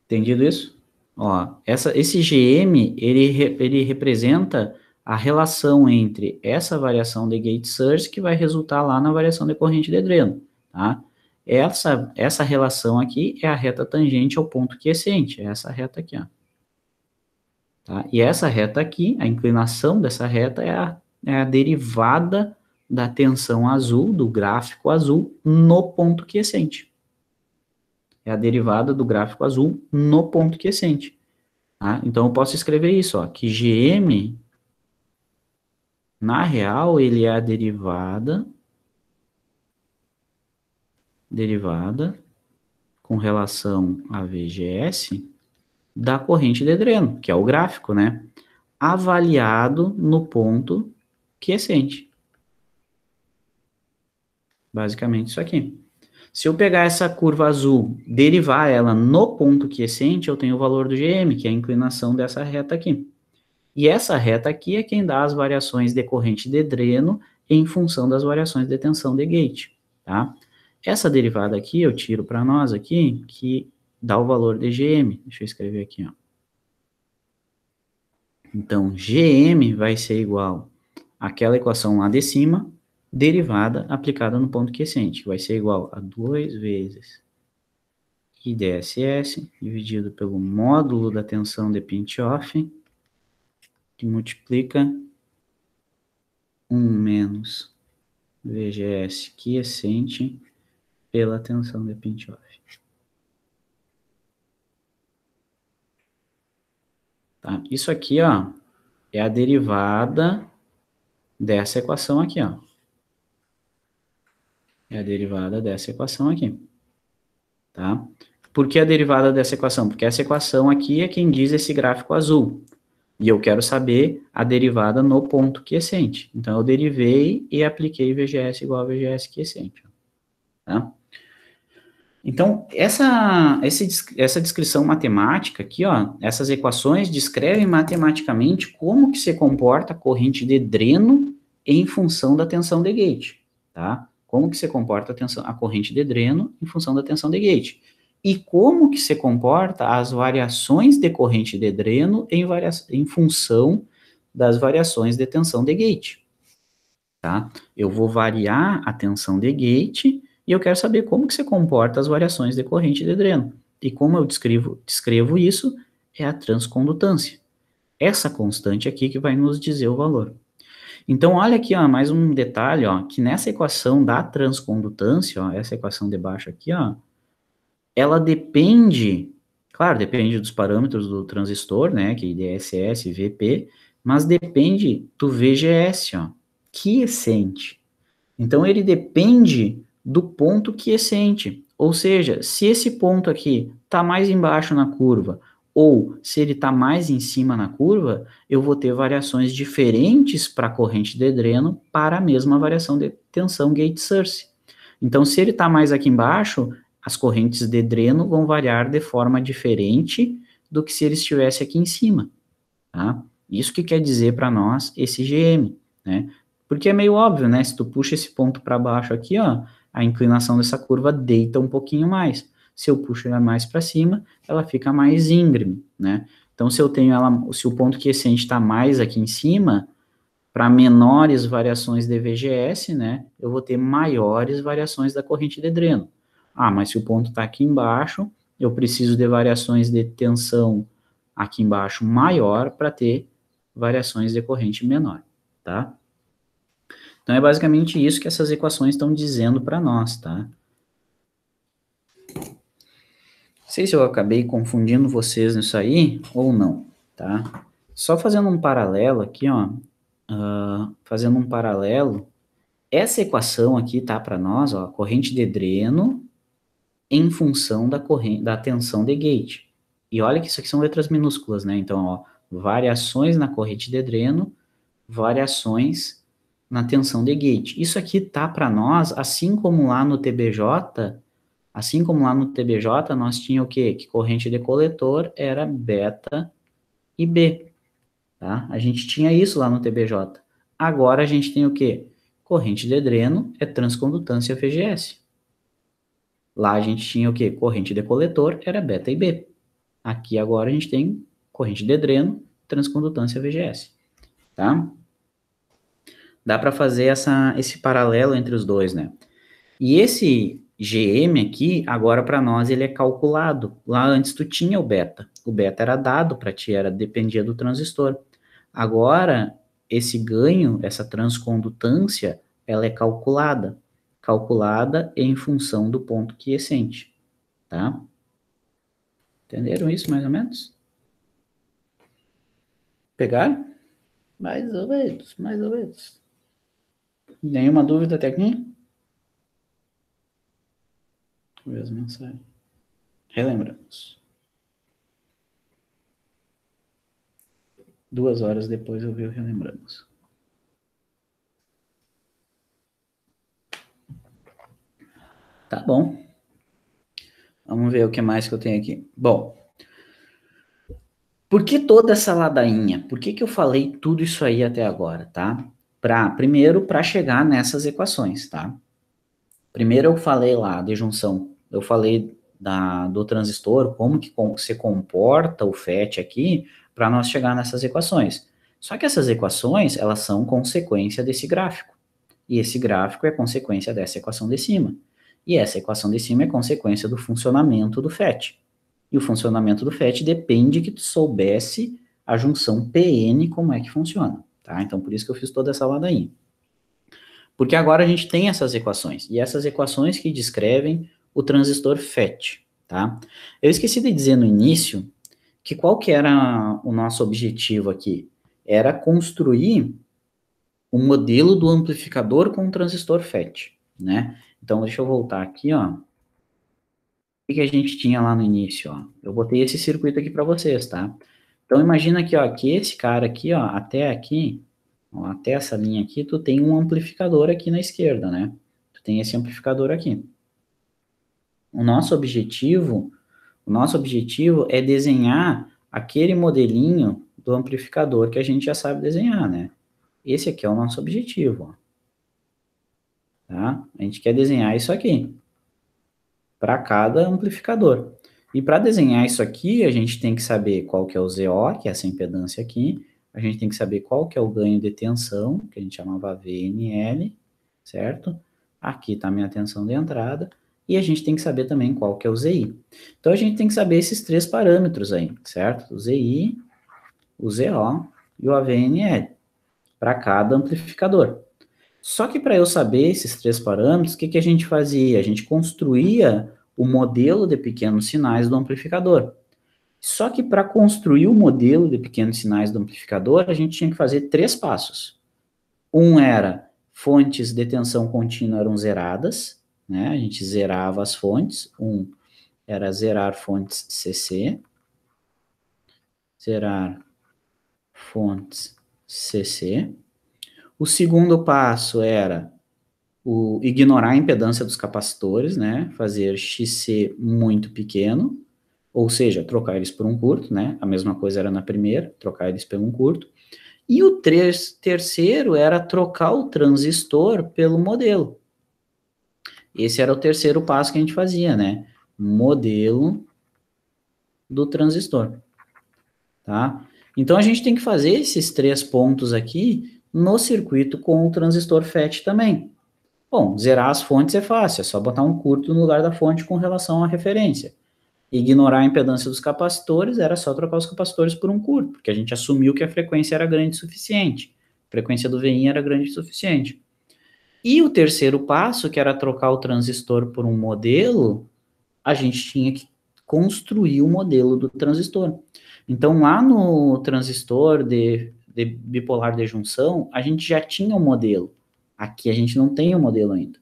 Entendido isso? Ó, esse GM, ele representa a relação entre essa variação de gate source que vai resultar lá na variação de corrente de dreno, tá? Essa relação aqui é a reta tangente ao ponto quiescente, é essa reta aqui, ó. Tá? E essa reta aqui, a inclinação dessa reta é a derivada da tensão azul, do gráfico azul, no ponto quiescente. É a derivada do gráfico azul no ponto quiescente. Tá? Então, eu posso escrever isso, ó, que GM, na real, ele é a derivada com relação a VGS da corrente de dreno, que é o gráfico, né? Avaliado no ponto quiescente. Basicamente isso aqui. Se eu pegar essa curva azul, derivar ela no ponto quiescente, eu tenho o valor do GM, que é a inclinação dessa reta aqui. E essa reta aqui é quem dá as variações de corrente de dreno em função das variações de tensão de gate, tá? Essa derivada aqui eu tiro para nós aqui, que dá o valor de GM. Deixa eu escrever aqui, ó. Então, GM vai ser igual àquela equação lá de cima, derivada aplicada no ponto quiescente, que vai ser igual a 2 vezes IDSS dividido pelo módulo da tensão de pinch-off, que multiplica 1 menos VGS quiescente pela tensão de pinch-off. Tá? Isso aqui, ó, é a derivada dessa equação aqui, ó. É a derivada dessa equação aqui. Tá? Por que a derivada dessa equação? Porque essa equação aqui é quem diz esse gráfico azul. E eu quero saber a derivada no ponto quiescente. Então, eu derivei e apliquei VGS igual a VGS quiescente. Tá? Então, essa descrição matemática aqui, ó, essas equações descrevem matematicamente como que se comporta a corrente de dreno em função da tensão de gate, tá? Como que se comporta a corrente de dreno em função da tensão de gate. E como que se comporta as variações de corrente de dreno em função das variações de tensão de gate, tá? Eu vou variar a tensão de gate e eu quero saber como que se comporta as variações de corrente de dreno. E como eu descrevo isso, é a transcondutância. Essa constante aqui que vai nos dizer o valor. Então, olha aqui, ó, mais um detalhe, ó, que nessa equação da transcondutância, ó, essa equação de baixo aqui, ó, ela depende, claro, depende dos parâmetros do transistor, né, que é IDSS, VP, mas depende do VGS, ó, quiescente. Então, ele depende do ponto quiescente. Ou seja, se esse ponto aqui está mais embaixo na curva, ou se ele está mais em cima na curva, eu vou ter variações diferentes para a corrente de dreno para a mesma variação de tensão gate source. Então, se ele está mais aqui embaixo, as correntes de dreno vão variar de forma diferente do que se ele estivesse aqui em cima, tá? Isso que quer dizer para nós esse GM, né? Porque é meio óbvio, né? Se tu puxa esse ponto para baixo aqui, ó, a inclinação dessa curva deita um pouquinho mais. Se eu puxo ela mais para cima, ela fica mais íngreme, né? Então, se eu tenho ela, se o ponto quiescente está mais aqui em cima, para menores variações de VGS, né, eu vou ter maiores variações da corrente de dreno. Ah, mas se o ponto está aqui embaixo, eu preciso de variações de tensão aqui embaixo maior para ter variações de corrente menor, tá? Então é basicamente isso que essas equações estão dizendo para nós, tá? Não sei se eu acabei confundindo vocês nisso aí ou não, tá? Só fazendo um paralelo aqui, ó, fazendo um paralelo, essa equação aqui tá para nós, ó, corrente de dreno em função da corrente, da tensão de gate. E olha que isso aqui são letras minúsculas, né? Então, ó, variações na corrente de dreno, variações na tensão de gate. Isso aqui tá para nós, assim como lá no TBJ, nós tinha o quê? Que corrente de coletor era beta e B, tá? A gente tinha isso lá no TBJ. Agora a gente tem o quê? Corrente de dreno é transcondutância VGS. Lá a gente tinha o quê? Corrente de coletor era beta e B. Aqui agora a gente tem corrente de dreno, transcondutância VGS, tá? Dá para fazer esse paralelo entre os dois, né? E esse GM aqui, agora para nós, ele é calculado. Lá antes tu tinha o beta. O beta era dado para ti, dependia do transistor. Agora, esse ganho, essa transcondutância, ela é calculada. Calculada em função do ponto quiescente, tá? Entenderam isso, mais ou menos? Pegaram? Mais ou menos, mais ou menos. Nenhuma dúvida até aqui? Deixa eu ver as mensagens. Relembramos. 2 horas depois eu vi o Relembramos. Tá bom. Vamos ver o que mais que eu tenho aqui. Bom, por que toda essa ladainha? Por que eu falei tudo isso aí até agora, tá? Primeiro, para chegar nessas equações, tá? Primeiro eu falei lá de junção, eu falei do transistor, como que se comporta o FET aqui, para nós chegar nessas equações. Só que essas equações, elas são consequência desse gráfico. E esse gráfico é consequência dessa equação de cima. E essa equação de cima é consequência do funcionamento do FET. E o funcionamento do FET depende que tu soubesse a junção PN, como é que funciona, tá? Então, por isso que eu fiz toda essa ladainha. Porque agora a gente tem essas equações, e essas equações que descrevem o transistor FET, tá? Eu esqueci de dizer no início que qual que era o nosso objetivo aqui? Era construir o modelo do amplificador com o transistor FET, né? Então, deixa eu voltar aqui, ó. O que a gente tinha lá no início, ó? Eu botei esse circuito aqui para vocês, tá? Então, imagina aqui, ó, que esse cara aqui, ó, até aqui, ó, até essa linha aqui, tu tem um amplificador aqui na esquerda, né? Tu tem esse amplificador aqui. O nosso objetivo é desenhar aquele modelinho do amplificador que a gente já sabe desenhar, né? Esse aqui é o nosso objetivo, ó. Tá? A gente quer desenhar isso aqui para cada amplificador. E para desenhar isso aqui, a gente tem que saber qual que é o ZO, que é essa impedância aqui. A gente tem que saber qual que é o ganho de tensão, que a gente chamava VNL, certo? Aqui está a minha tensão de entrada. E a gente tem que saber também qual que é o ZI. Então, a gente tem que saber esses 3 parâmetros aí, certo? O ZI, o ZO e o AVNL, para cada amplificador. Só que para eu saber esses 3 parâmetros, o que a gente fazia? A gente construía o modelo de pequenos sinais do amplificador. Só que para construir o modelo de pequenos sinais do amplificador, a gente tinha que fazer 3 passos. Um era fontes de tensão contínua eram zeradas, né? A gente zerava as fontes. Um era zerar fontes CC. Zerar fontes CC. O segundo passo era ignorar a impedância dos capacitores, né? Fazer XC muito pequeno, ou seja, trocar eles por um curto, né? A mesma coisa era na primeira, trocar eles por um curto. E o terceiro era trocar o transistor pelo modelo. Esse era o terceiro passo que a gente fazia, né? Modelo do transistor, tá? Então a gente tem que fazer esses 3 pontos aqui no circuito com o transistor FET também. Bom, zerar as fontes é fácil, é só botar um curto no lugar da fonte com relação à referência. Ignorar a impedância dos capacitores era só trocar os capacitores por um curto, porque a gente assumiu que a frequência era grande o suficiente. A frequência do VIN era grande o suficiente. E o terceiro passo, que era trocar o transistor por um modelo, a gente tinha que construir o modelo do transistor. Então, lá no transistor de bipolar de junção, a gente já tinha um modelo. Aqui a gente não tem o modelo ainda.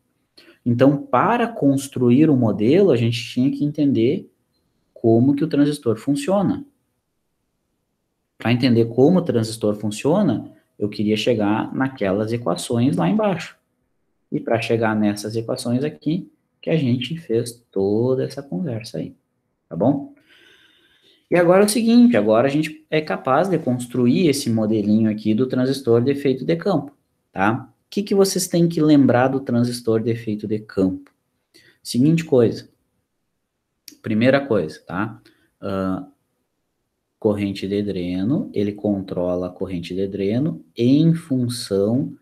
Então, para construir o modelo, a gente tinha que entender como que o transistor funciona. Para entender como o transistor funciona, eu queria chegar naquelas equações lá embaixo. E para chegar nessas equações aqui, que a gente fez toda essa conversa aí, tá bom? E agora é o seguinte, agora a gente é capaz de construir esse modelinho aqui do transistor de efeito de campo, tá? O que vocês têm que lembrar do transistor de efeito de campo? Seguinte coisa, primeira coisa, tá? Corrente de dreno, ele controla a corrente de dreno em função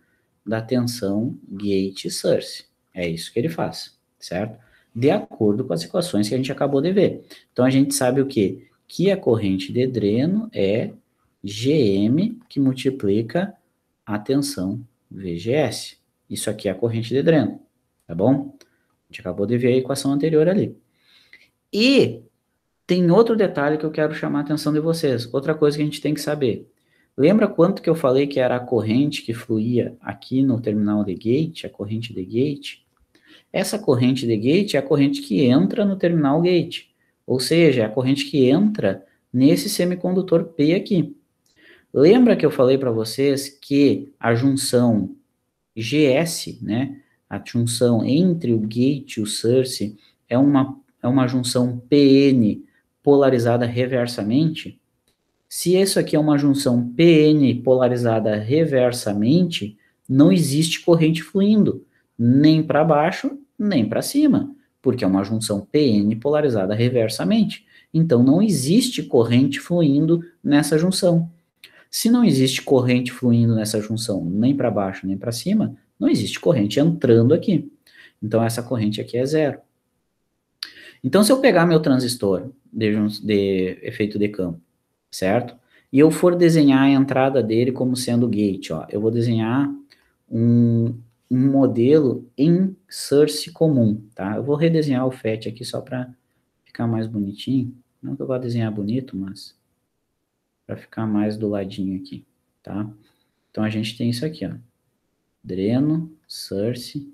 da tensão gate-source. É isso que ele faz, certo? De acordo com as equações que a gente acabou de ver. Então, a gente sabe o quê? Que a corrente de dreno é GM que multiplica a tensão VGS. Isso aqui é a corrente de dreno, tá bom? A gente acabou de ver a equação anterior ali. E tem outro detalhe que eu quero chamar a atenção de vocês. Outra coisa que a gente tem que saber. Lembra quanto que eu falei que era a corrente que fluía aqui no terminal de gate, a corrente de gate? Essa corrente de gate é a corrente que entra no terminal gate. Ou seja, é a corrente que entra nesse semicondutor P aqui. Lembra que eu falei para vocês que a junção GS, né, a junção entre o gate e o source, é uma junção PN polarizada reversamente? Se isso aqui é uma junção PN polarizada reversamente, não existe corrente fluindo, nem para baixo, nem para cima, porque é uma junção PN polarizada reversamente. Então, não existe corrente fluindo nessa junção. Se não existe corrente fluindo nessa junção, nem para baixo, nem para cima, não existe corrente entrando aqui. Então, essa corrente aqui é zero. Então, se eu pegar meu transistor de efeito de campo, certo? E eu for desenhar a entrada dele como sendo gate, ó, eu vou desenhar um modelo em source comum, tá? Eu vou redesenhar o FET aqui só para ficar mais bonitinho. Não que eu vá desenhar bonito, mas para ficar mais do ladinho aqui, tá? Então, a gente tem isso aqui, ó. Dreno, source,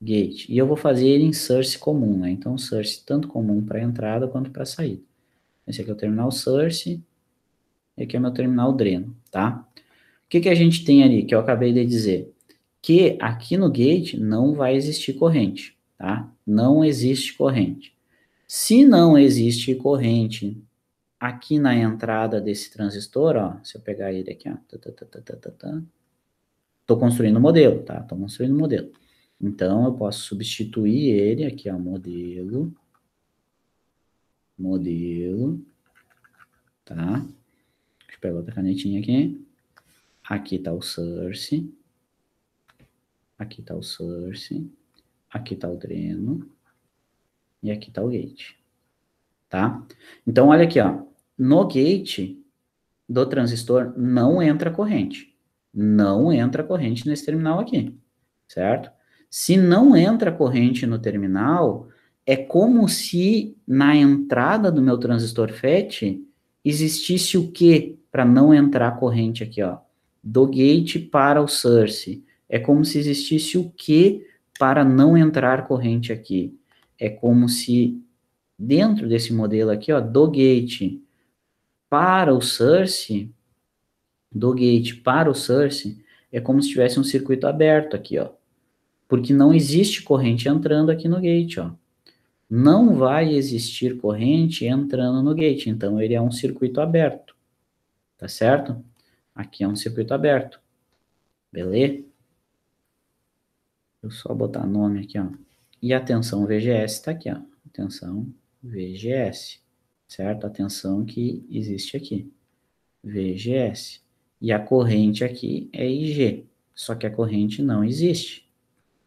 gate. E eu vou fazer ele em source comum, né? Então, source tanto comum para entrada quanto para saída. Esse aqui é o terminal source, e aqui é o meu terminal dreno, tá? O que a gente tem ali, que eu acabei de dizer? Que aqui no gate não vai existir corrente, tá? Não existe corrente. Se não existe corrente aqui na entrada desse transistor, ó, se eu pegar ele aqui, ó, tô construindo o modelo, tá? Tô construindo o modelo. Então, eu posso substituir ele aqui, ó, modelo, tá? Deixa eu pegar outra canetinha aqui. Aqui tá o source, aqui tá o source, aqui tá o dreno, e aqui tá o gate, tá? Então, olha aqui, ó, no gate do transistor não entra corrente, não entra corrente nesse terminal aqui, certo? Se não entra corrente no terminal, é como se na entrada do meu transistor FET existisse o quê para não entrar corrente aqui, ó? Do gate para o source. É como se existisse o quê para não entrar corrente aqui? É como se dentro desse modelo aqui, ó, do gate para o source, é como se tivesse um circuito aberto aqui, ó. Porque não existe corrente entrando aqui no gate, ó. Não vai existir corrente entrando no gate, então ele é um circuito aberto, tá certo? Aqui é um circuito aberto, beleza? Vou só botar nome aqui, ó. E a tensão VGS está aqui, ó. Tensão VGS, certo? A tensão que existe aqui, VGS. E a corrente aqui é IG, só que a corrente não existe,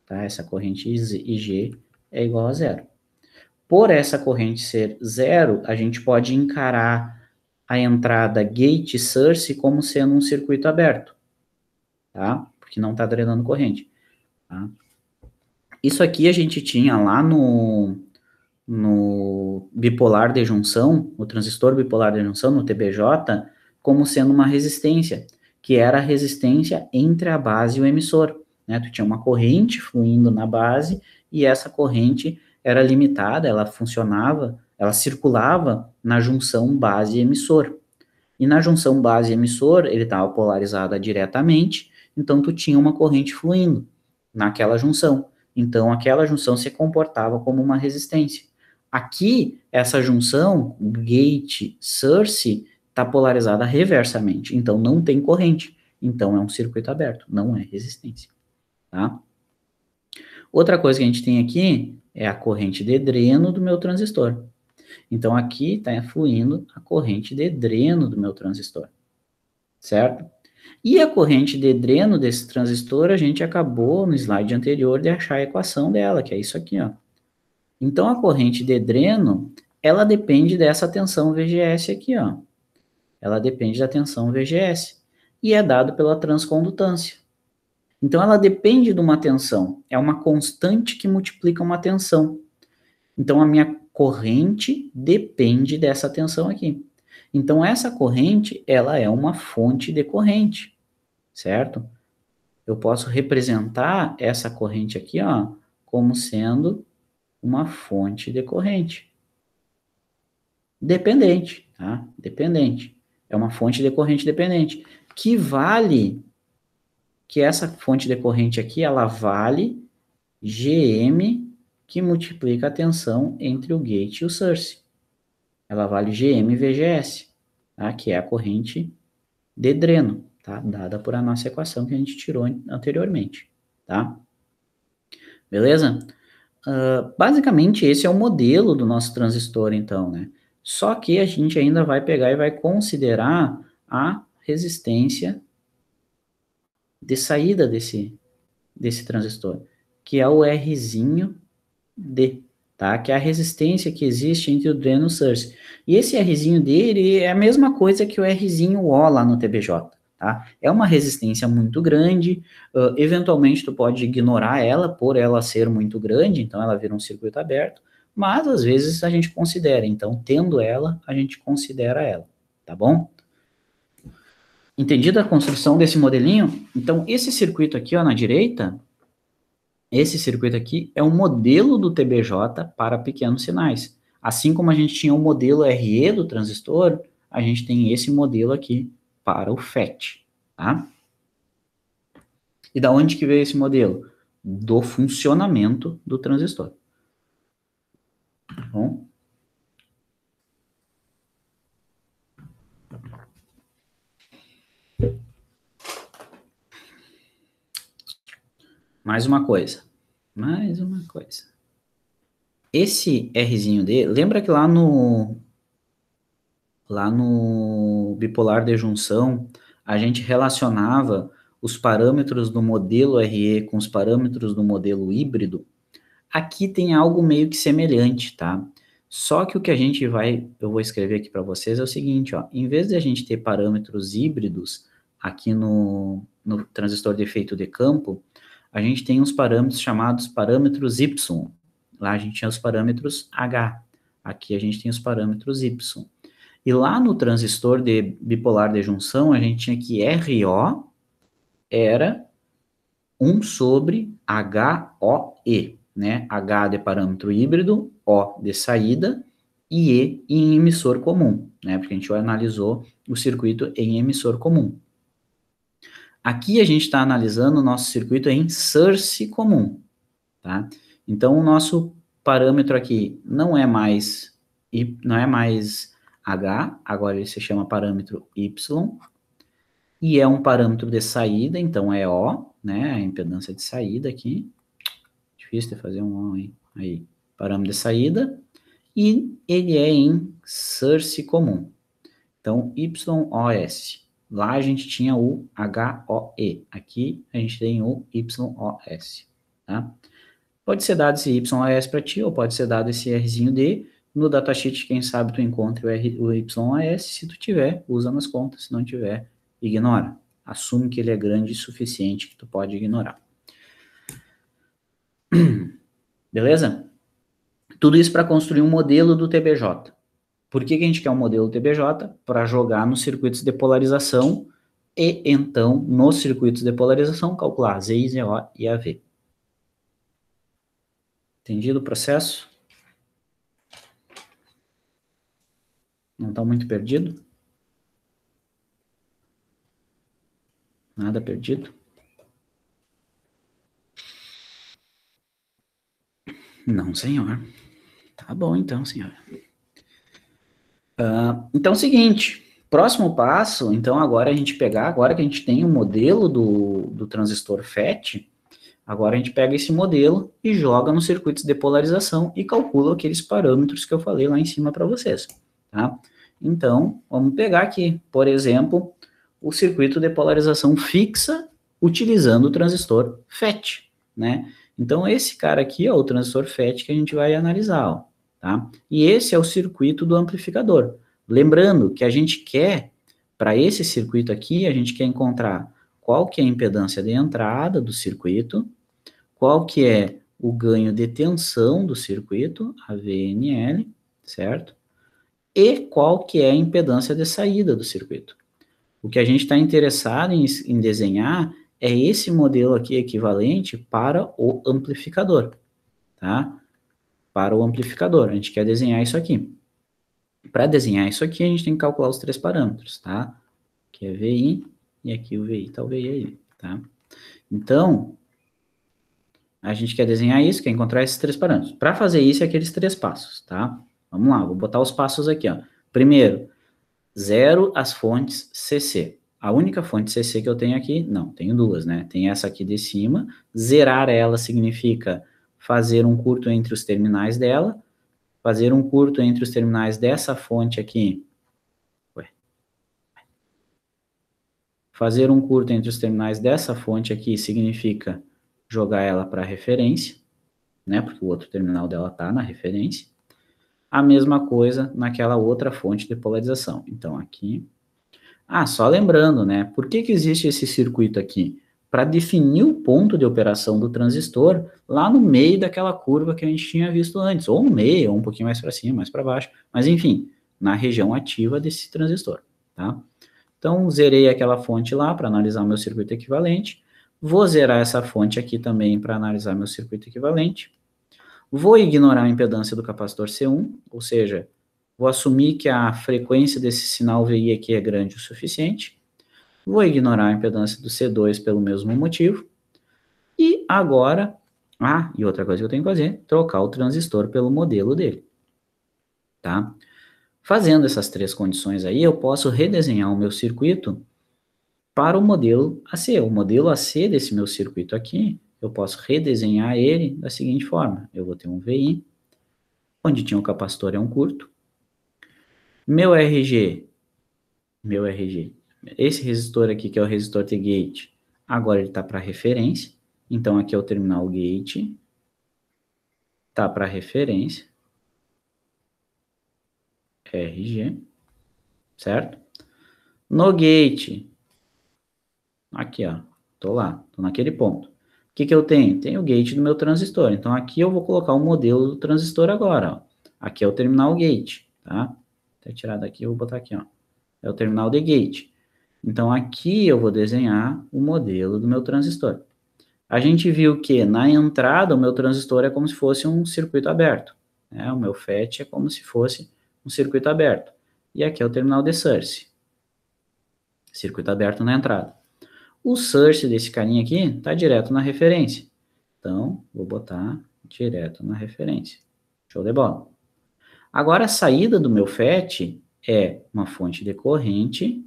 tá? Essa corrente IG é igual a zero. Por essa corrente ser zero, a gente pode encarar a entrada gate source como sendo um circuito aberto, tá? Porque não está drenando corrente, tá? Isso aqui a gente tinha lá no bipolar de junção, o transistor bipolar de junção, no TBJ, como sendo uma resistência, que era a resistência entre a base e o emissor, né? Tu tinha uma corrente fluindo na base e essa corrente era limitada, ela funcionava, ela circulava na junção base-emissor. E na junção base-emissor, ele estava polarizada diretamente, então tu tinha uma corrente fluindo naquela junção. Então, aquela junção se comportava como uma resistência. Aqui, essa junção, gate-source, está polarizada reversamente, então não tem corrente. Então, é um circuito aberto, não é resistência, tá? Outra coisa que a gente tem aqui é a corrente de dreno do meu transistor. Então, aqui está fluindo a corrente de dreno do meu transistor, certo? E a corrente de dreno desse transistor, a gente acabou no slide anterior de achar a equação dela, que é isso aqui, ó. Então, a corrente de dreno, ela depende dessa tensão VGS aqui, ó. Ela depende da tensão VGS. E é dado pela transcondutância. Então, ela depende de uma tensão. É uma constante que multiplica uma tensão. Então, a minha corrente depende dessa tensão aqui. Então, essa corrente, ela é uma fonte de corrente, certo? Eu posso representar essa corrente aqui, ó, como sendo uma fonte de corrente. Dependente, tá? Dependente. É uma fonte de corrente dependente. Que essa fonte de corrente aqui, ela vale Gm, que multiplica a tensão entre o gate e o source. Ela vale Gm VGS, tá? Que é a corrente de dreno, tá? Dada por a nossa equação que a gente tirou anteriormente, tá? Beleza? Basicamente, esse é o modelo do nosso transistor, então, né? Só que a gente ainda vai pegar e vai considerar a resistência de saída desse transistor, que é o Rzinho D, tá? Que é a resistência que existe entre o dreno e o source. E esse Rzinho dele é a mesma coisa que o Rzinho O lá no TBJ, tá? É uma resistência muito grande, eventualmente tu pode ignorar ela por ela ser muito grande, então ela vira um circuito aberto, mas às vezes a gente considera, então tendo ela, a gente considera ela, tá bom? Entendida a construção desse modelinho? Então esse circuito aqui, ó, na direita, esse circuito aqui é um modelo do TBJ para pequenos sinais. Assim como a gente tinha o modelo RE do transistor, a gente tem esse modelo aqui para o FET, tá? E da onde que veio esse modelo? Do funcionamento do transistor. Tá bom? Mais uma coisa. Esse Rzinho D, lembra que lá no bipolar de junção, a gente relacionava os parâmetros do modelo RE com os parâmetros do modelo híbrido? Aqui tem algo meio que semelhante, tá? Só que o que eu vou escrever aqui para vocês é o seguinte, ó, em vez de a gente ter parâmetros híbridos aqui no transistor de efeito de campo, a gente tem uns parâmetros chamados parâmetros Y. Lá a gente tinha os parâmetros H, aqui a gente tem os parâmetros Y. E lá no transistor de bipolar de junção, a gente tinha que RO era 1 sobre HOE, né? H de parâmetro híbrido, O de saída e E em emissor comum, né? Porque a gente analisou o circuito em emissor comum. Aqui a gente está analisando o nosso circuito em source comum, tá? Então, o nosso parâmetro aqui não é mais H, agora ele se chama parâmetro Y, e é um parâmetro de saída, então é O, né, a impedância de saída aqui, difícil de fazer um O, hein? Aí, parâmetro de saída, e ele é em source comum, então YOS. Lá a gente tinha o HOE, aqui a gente tem o YOS, tá? Pode ser dado esse YOS para ti, ou pode ser dado esse Rzinho D. No datasheet, quem sabe tu encontre o YOS, se tu tiver, usa nas contas, se não tiver, ignora. Assume que ele é grande o suficiente que tu pode ignorar. Beleza? Tudo isso para construir um modelo do TBJ. Por que a gente quer um modelo TBJ? Para jogar nos circuitos de polarização e, então, nos circuitos de polarização, calcular Z, ZO e AV. Entendido o processo? Não está muito perdido? Nada perdido? Não, senhor. Tá bom, então, senhor. Então é o seguinte, próximo passo, então agora a gente pegar, agora que a gente tem o modelo do transistor FET, agora a gente pega esse modelo e joga nos circuitos de polarização e calcula aqueles parâmetros que eu falei lá em cima para vocês, tá? Então, vamos pegar aqui, por exemplo, o circuito de polarização fixa utilizando o transistor FET, né? Então, esse cara aqui é o transistor FET que a gente vai analisar, ó, tá? E esse é o circuito do amplificador. Lembrando que a gente quer, para esse circuito aqui, a gente quer encontrar qual que é a impedância de entrada do circuito, qual que é o ganho de tensão do circuito, a VNL, certo? E qual que é a impedância de saída do circuito. O que a gente está interessado em desenhar é esse modelo aqui equivalente para o amplificador, tá? Para o amplificador, a gente quer desenhar isso aqui. Para desenhar isso aqui, a gente tem que calcular os três parâmetros, tá? Que é VI, e aqui o VI tá o VI aí, tá? Então, a gente quer desenhar isso, quer encontrar esses três parâmetros. Para fazer isso, é aqueles três passos, tá? Vamos lá, vou botar os passos aqui, ó. Primeiro, zero as fontes CC. A única fonte CC que eu tenho aqui, não, tenho duas, né? Tem essa aqui de cima. Zerar ela significa fazer um curto entre os terminais dela. Fazer um curto entre os terminais dessa fonte aqui. Fazer um curto entre os terminais dessa fonte aqui significa jogar ela para referência, né? Porque o outro terminal dela está na referência. A mesma coisa naquela outra fonte de polarização. Então, aqui. Só lembrando, né? Por que existe esse circuito aqui? Para definir o ponto de operação do transistor lá no meio daquela curva que a gente tinha visto antes. Ou no meio, ou um pouquinho mais para cima, mais para baixo. Mas, enfim, na região ativa desse transistor, tá? Então, zerei aquela fonte lá para analisar meu circuito equivalente. Vou zerar essa fonte aqui também para analisar meu circuito equivalente. Vou ignorar a impedância do capacitor C1, ou seja, vou assumir que a frequência desse sinal VI aqui é grande o suficiente. Vou ignorar a impedância do C2 pelo mesmo motivo. E agora, e outra coisa que eu tenho que fazer, trocar o transistor pelo modelo dele, tá? Fazendo essas três condições aí, eu posso redesenhar o meu circuito para o modelo AC. O modelo AC desse meu circuito aqui, eu posso redesenhar ele da seguinte forma. Eu vou ter um VI, onde tinha um capacitor é um curto. Meu RG, esse resistor aqui, que é o resistor T-gate, agora ele está para referência. Então, aqui é o terminal gate, está para referência, RG, certo? No gate, aqui, ó, tô lá, tô naquele ponto. O que eu tenho? Tenho o gate do meu transistor. Então, aqui eu vou colocar o modelo do transistor agora, ó. Aqui é o terminal gate, tá? Até tirar daqui, eu vou botar aqui, ó. É o terminal de gate. Então, aqui eu vou desenhar o modelo do meu transistor. A gente viu que na entrada o meu transistor é como se fosse um circuito aberto, né? O meu FET é como se fosse um circuito aberto. E aqui é o terminal de source. Circuito aberto na entrada. O source desse carinha aqui está direto na referência. Então, vou botar direto na referência. Show de bola. Agora, a saída do meu FET é uma fonte decorrente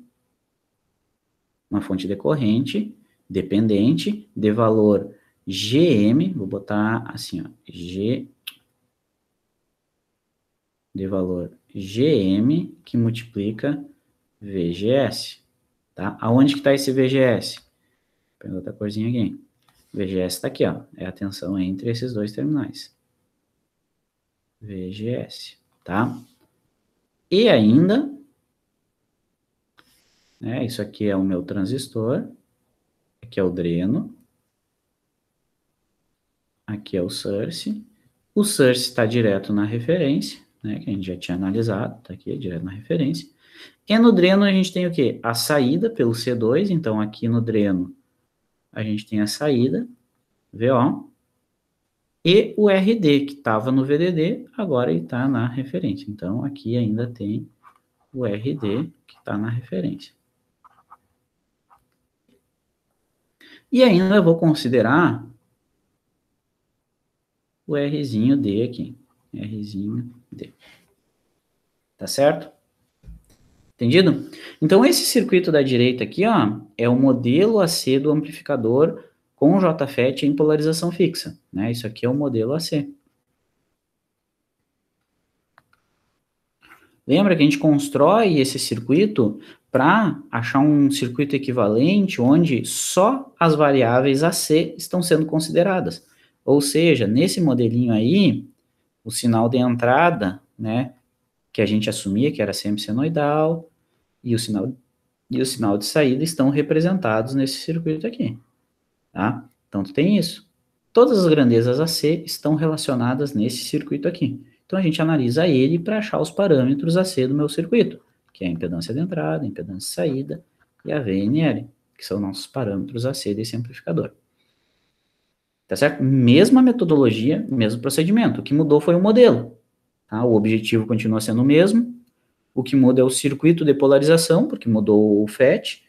dependente de valor GM, vou botar assim, ó, de valor GM que multiplica VGS, tá? Aonde que está esse VGS? Vou pegar outra corzinha aqui. VGS está aqui, ó, é a tensão entre esses dois terminais. VGS, tá? E ainda, né, isso aqui é o meu transistor, aqui é o dreno, aqui é o source. O source está direto na referência, né, que a gente já tinha analisado, está aqui direto na referência. E no dreno a gente tem o quê? A saída pelo C2, então aqui no dreno a gente tem a saída, VO, e o RD, que estava no VDD, agora ele está na referência. Então aqui ainda tem o RD, que está na referência. E ainda eu vou considerar o Rzinho D aqui. Rzinho D. Tá certo? Entendido? Então, esse circuito da direita aqui, ó, é o modelo AC do amplificador com JFET em polarização fixa, né? Isso aqui é o modelo AC. Lembra que a gente constrói esse circuito para achar um circuito equivalente onde só as variáveis AC estão sendo consideradas. Ou seja, nesse modelinho aí, o sinal de entrada, né, que a gente assumia que era sempre senoidal, e o sinal de saída estão representados nesse circuito aqui, tá? Então, tu tem isso. Todas as grandezas AC estão relacionadas nesse circuito aqui. Então, a gente analisa ele para achar os parâmetros AC do meu circuito, que é a impedância de entrada, a impedância de saída e a VNL, que são nossos parâmetros AC desse amplificador. Tá certo? Mesma metodologia, mesmo procedimento. O que mudou foi o modelo. Tá? O objetivo continua sendo o mesmo. O que muda é o circuito de polarização, porque mudou o FET,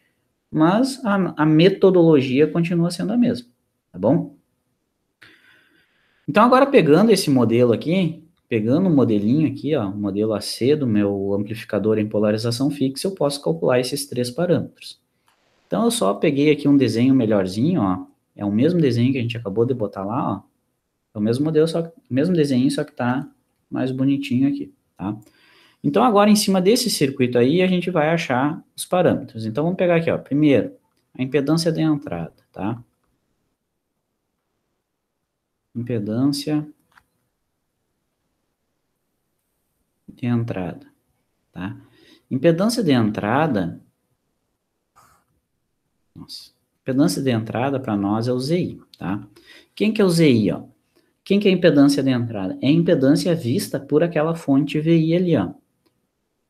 mas a metodologia continua sendo a mesma. Tá bom? Então, agora pegando esse modelo aqui, pegando o modelinho aqui, ó, o modelo AC do meu amplificador em polarização fixa, eu posso calcular esses três parâmetros. Então, eu só peguei aqui um desenho melhorzinho, ó, é o mesmo desenho que a gente acabou de botar lá, ó, é o mesmo modelo, só o mesmo desenho, só que tá mais bonitinho aqui, tá? Então, agora, em cima desse circuito aí, a gente vai achar os parâmetros. Então, vamos pegar aqui, ó, primeiro, a impedância de entrada, tá? Impedância de entrada, tá? Impedância de entrada, impedância de entrada para nós é o ZI, tá? Quem que é o ZI, ó? Quem que é a impedância de entrada? É a impedância vista por aquela fonte VI ali, ó.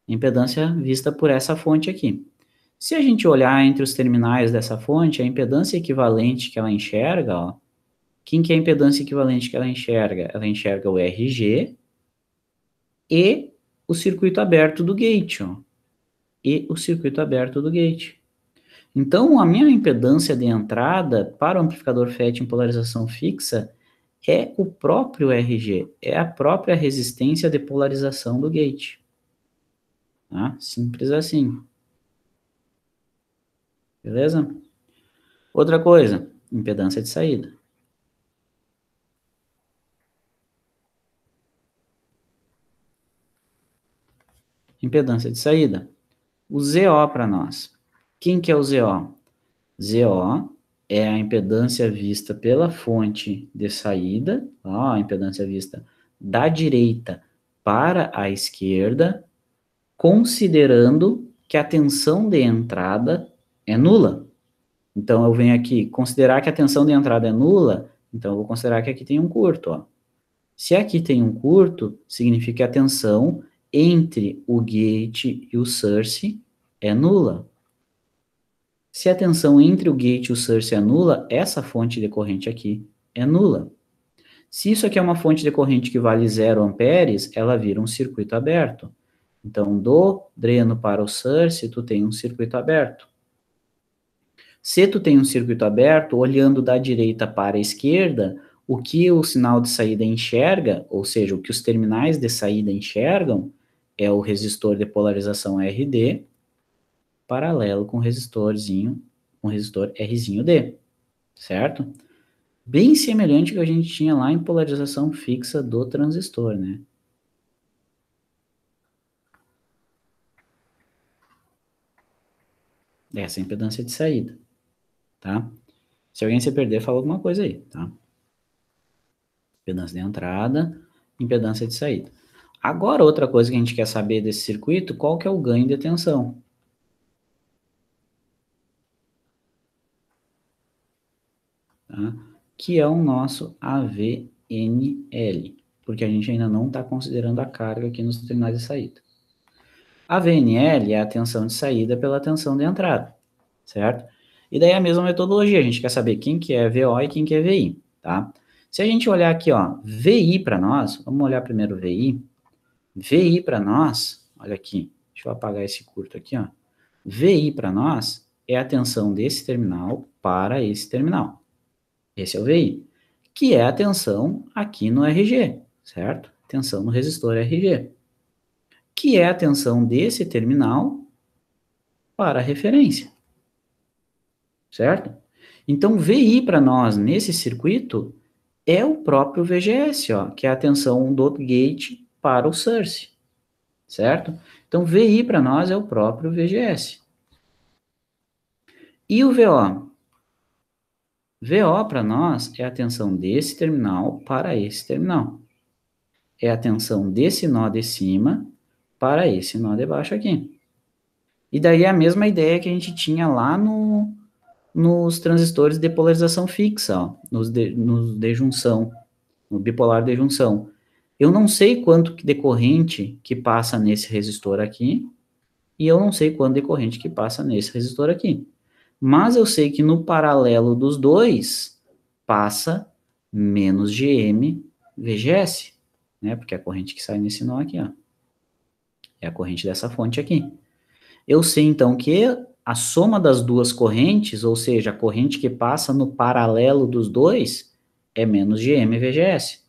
Impedância vista por essa fonte aqui. Se a gente olhar entre os terminais dessa fonte, a impedância equivalente que ela enxerga, ó, quem que é a impedância equivalente que ela enxerga? Ela enxerga o RG e o circuito aberto do gate, ó. E o circuito aberto do gate. Então, a minha impedância de entrada para o amplificador FET em polarização fixa é o próprio RG, é a própria resistência de polarização do gate. Tá? Simples assim. Beleza? Outra coisa, impedância de saída. Impedância de saída. O ZO para nós. Quem que é o ZO? ZO é a impedância vista pela fonte de saída, ó, a impedância vista da direita para a esquerda, considerando que a tensão de entrada é nula. Então, eu venho aqui considerar que a tensão de entrada é nula, então eu vou considerar que aqui tem um curto, ó. Se aqui tem um curto, significa que a tensão entre o gate e o source é nula. Se a tensão entre o gate e o source é nula, essa fonte de corrente aqui é nula. Se isso aqui é uma fonte de corrente que vale 0 amperes, ela vira um circuito aberto. Então, do dreno para o source, tu tem um circuito aberto. Se tu tem um circuito aberto, olhando da direita para a esquerda, o que o sinal de saída enxerga, ou seja, o que os terminais de saída enxergam, é o resistor de polarização RD, paralelo com o resistor Rzinho D, certo? Bem semelhante ao que a gente tinha lá em polarização fixa do transistor, né? Essa é a impedância de saída, tá? Se alguém se perder, fala alguma coisa aí, tá? Impedância de entrada, impedância de saída. Agora, outra coisa que a gente quer saber desse circuito, qual que é o ganho de tensão? Tá? Que é o nosso AVNL, porque a gente ainda não está considerando a carga aqui nos terminais de saída. A VNL é a tensão de saída pela tensão de entrada, certo? E daí a mesma metodologia, a gente quer saber quem que é VO e quem que é VI, tá? Se a gente olhar aqui, ó, VI para nós, vamos olhar primeiro VI. VI para nós, olha aqui, deixa eu apagar esse curto aqui, ó. VI para nós é a tensão desse terminal para esse terminal. Esse é o VI, que é a tensão aqui no RG, certo? Tensão no resistor RG, que é a tensão desse terminal para a referência, certo? Então, VI para nós nesse circuito é o próprio VGS, ó, que é a tensão do gate para o source, certo? Então, VI para nós é o próprio VGS. E o VO? VO para nós é a tensão desse terminal para esse terminal. É a tensão desse nó de cima para esse nó de baixo aqui. E daí é a mesma ideia que a gente tinha lá nos transistores de polarização fixa, ó, nos de junção, no bipolar de junção. Eu não sei quanto de corrente que passa nesse resistor aqui, e eu não sei quanto de corrente que passa nesse resistor aqui. Mas eu sei que no paralelo dos dois passa menos GM VGS, né? Porque é a corrente que sai nesse nó aqui, ó. É a corrente dessa fonte aqui. Eu sei, então, que a soma das duas correntes, ou seja, a corrente que passa no paralelo dos dois, é menos GM VGS.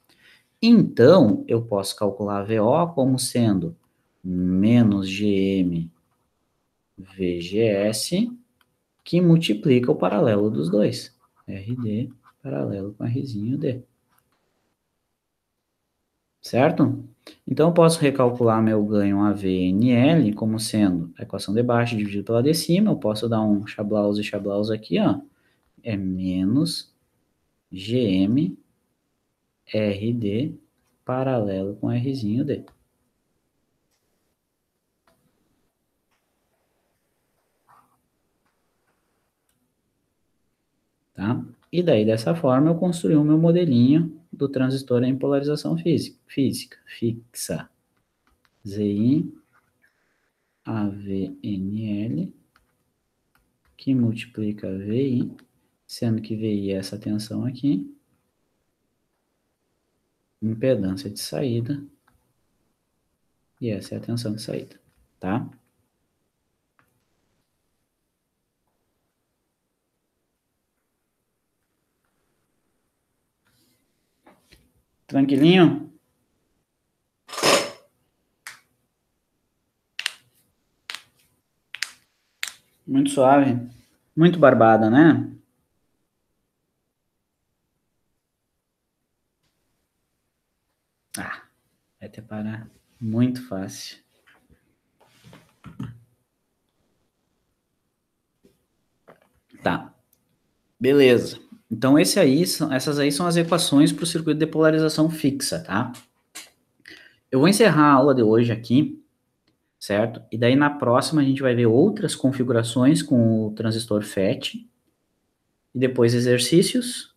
Então, eu posso calcular a VO como sendo menos GM VGS, que multiplica o paralelo dos dois. RD paralelo com Rzinho D. Certo? Então, eu posso recalcular meu ganho AVNL como sendo a equação de baixo dividido pela de cima. Eu posso dar um Chablause aqui, ó. É menos GM RD paralelo com Rzinho D. Tá? E daí, dessa forma, eu construí o meu modelinho do transistor em polarização física fixa. ZI AVNL, que multiplica VI, sendo que VI é essa tensão aqui, impedância de saída, e essa é a tensão de saída, tá? Tranquilinho? Muito suave. Muito barbada, né? Ah, vai ter parar. Muito fácil. Tá. Beleza. Então, essas aí são as equações para o circuito de polarização fixa, tá? Eu vou encerrar a aula de hoje aqui, certo? E daí na próxima a gente vai ver outras configurações com o transistor FET, e depois exercícios,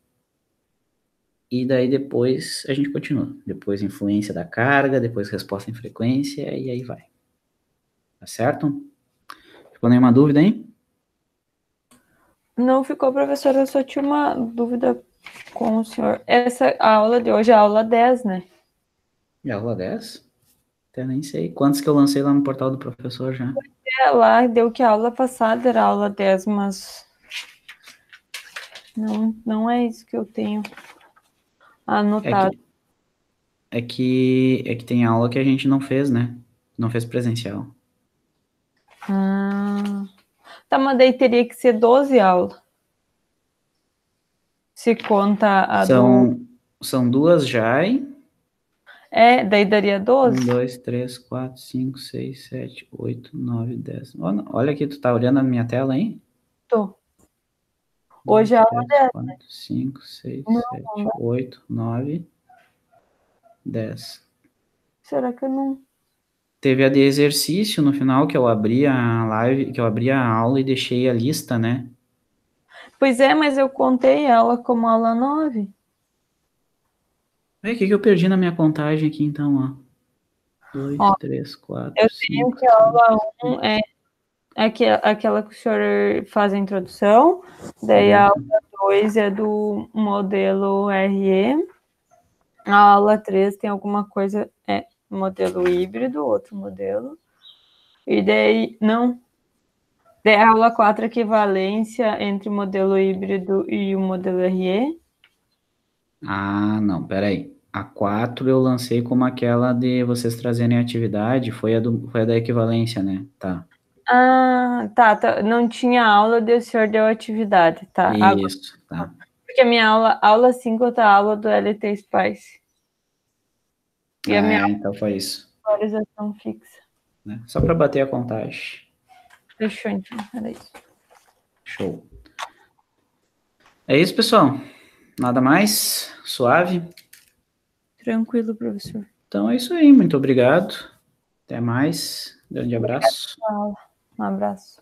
e daí depois a gente continua. Depois influência da carga, depois resposta em frequência, e aí vai. Tá certo? Ficou nenhuma dúvida aí? Não ficou, professora, eu só tinha uma dúvida com o senhor. A aula de hoje é a aula 10, né? É aula 10? Até nem sei. Quantos que eu lancei lá no portal do professor já? É, lá deu que a aula passada era a aula 10, mas não é isso que eu tenho. Anotado. É que tem aula que a gente não fez, né? Não fez presencial. Tá, mas daí teria que ser 12 aulas. Se conta a do... São duas JAI. Daí daria 12? 1, 2, 3, 4, 5, 6, 7, 8, 9, 10. Olha aqui, tu tá olhando a minha tela aí? Tô. 2, Hoje a aula 3, dessa. 4, 5, 6, Não, 7, 8, 9, 10. será que eu não... Teve a de exercício no final, que eu abri a live, que eu abri a aula e deixei a lista, né? Pois é, mas eu contei ela como aula 9. Vê o que eu perdi na minha contagem aqui, então, ó. 2, Ó, 3, 4, eu tenho 5, que a 6, aula 1 7. aquela que o senhor faz a introdução, daí a Certo. aula 2 é do modelo RE, a aula 3 tem alguma coisa, modelo híbrido, outro modelo, e daí, não, daí a aula 4 é equivalência entre o modelo híbrido e o modelo RE. Ah, não, peraí. A 4 eu lancei como aquela de vocês trazerem atividade, foi a da equivalência, né? Tá. Ah, tá, não tinha aula, daí o senhor deu atividade, tá, agora, Isso, tá. porque a minha aula 5 tá a aula do LT Spice, e a minha É, então foi isso, atualização fixa. né? Só para bater a contagem. Fechou, então, era isso. Show. É isso, pessoal. Nada mais? Suave? Tranquilo, professor. Então é isso aí. Muito obrigado. Até mais. Grande abraço. Um abraço.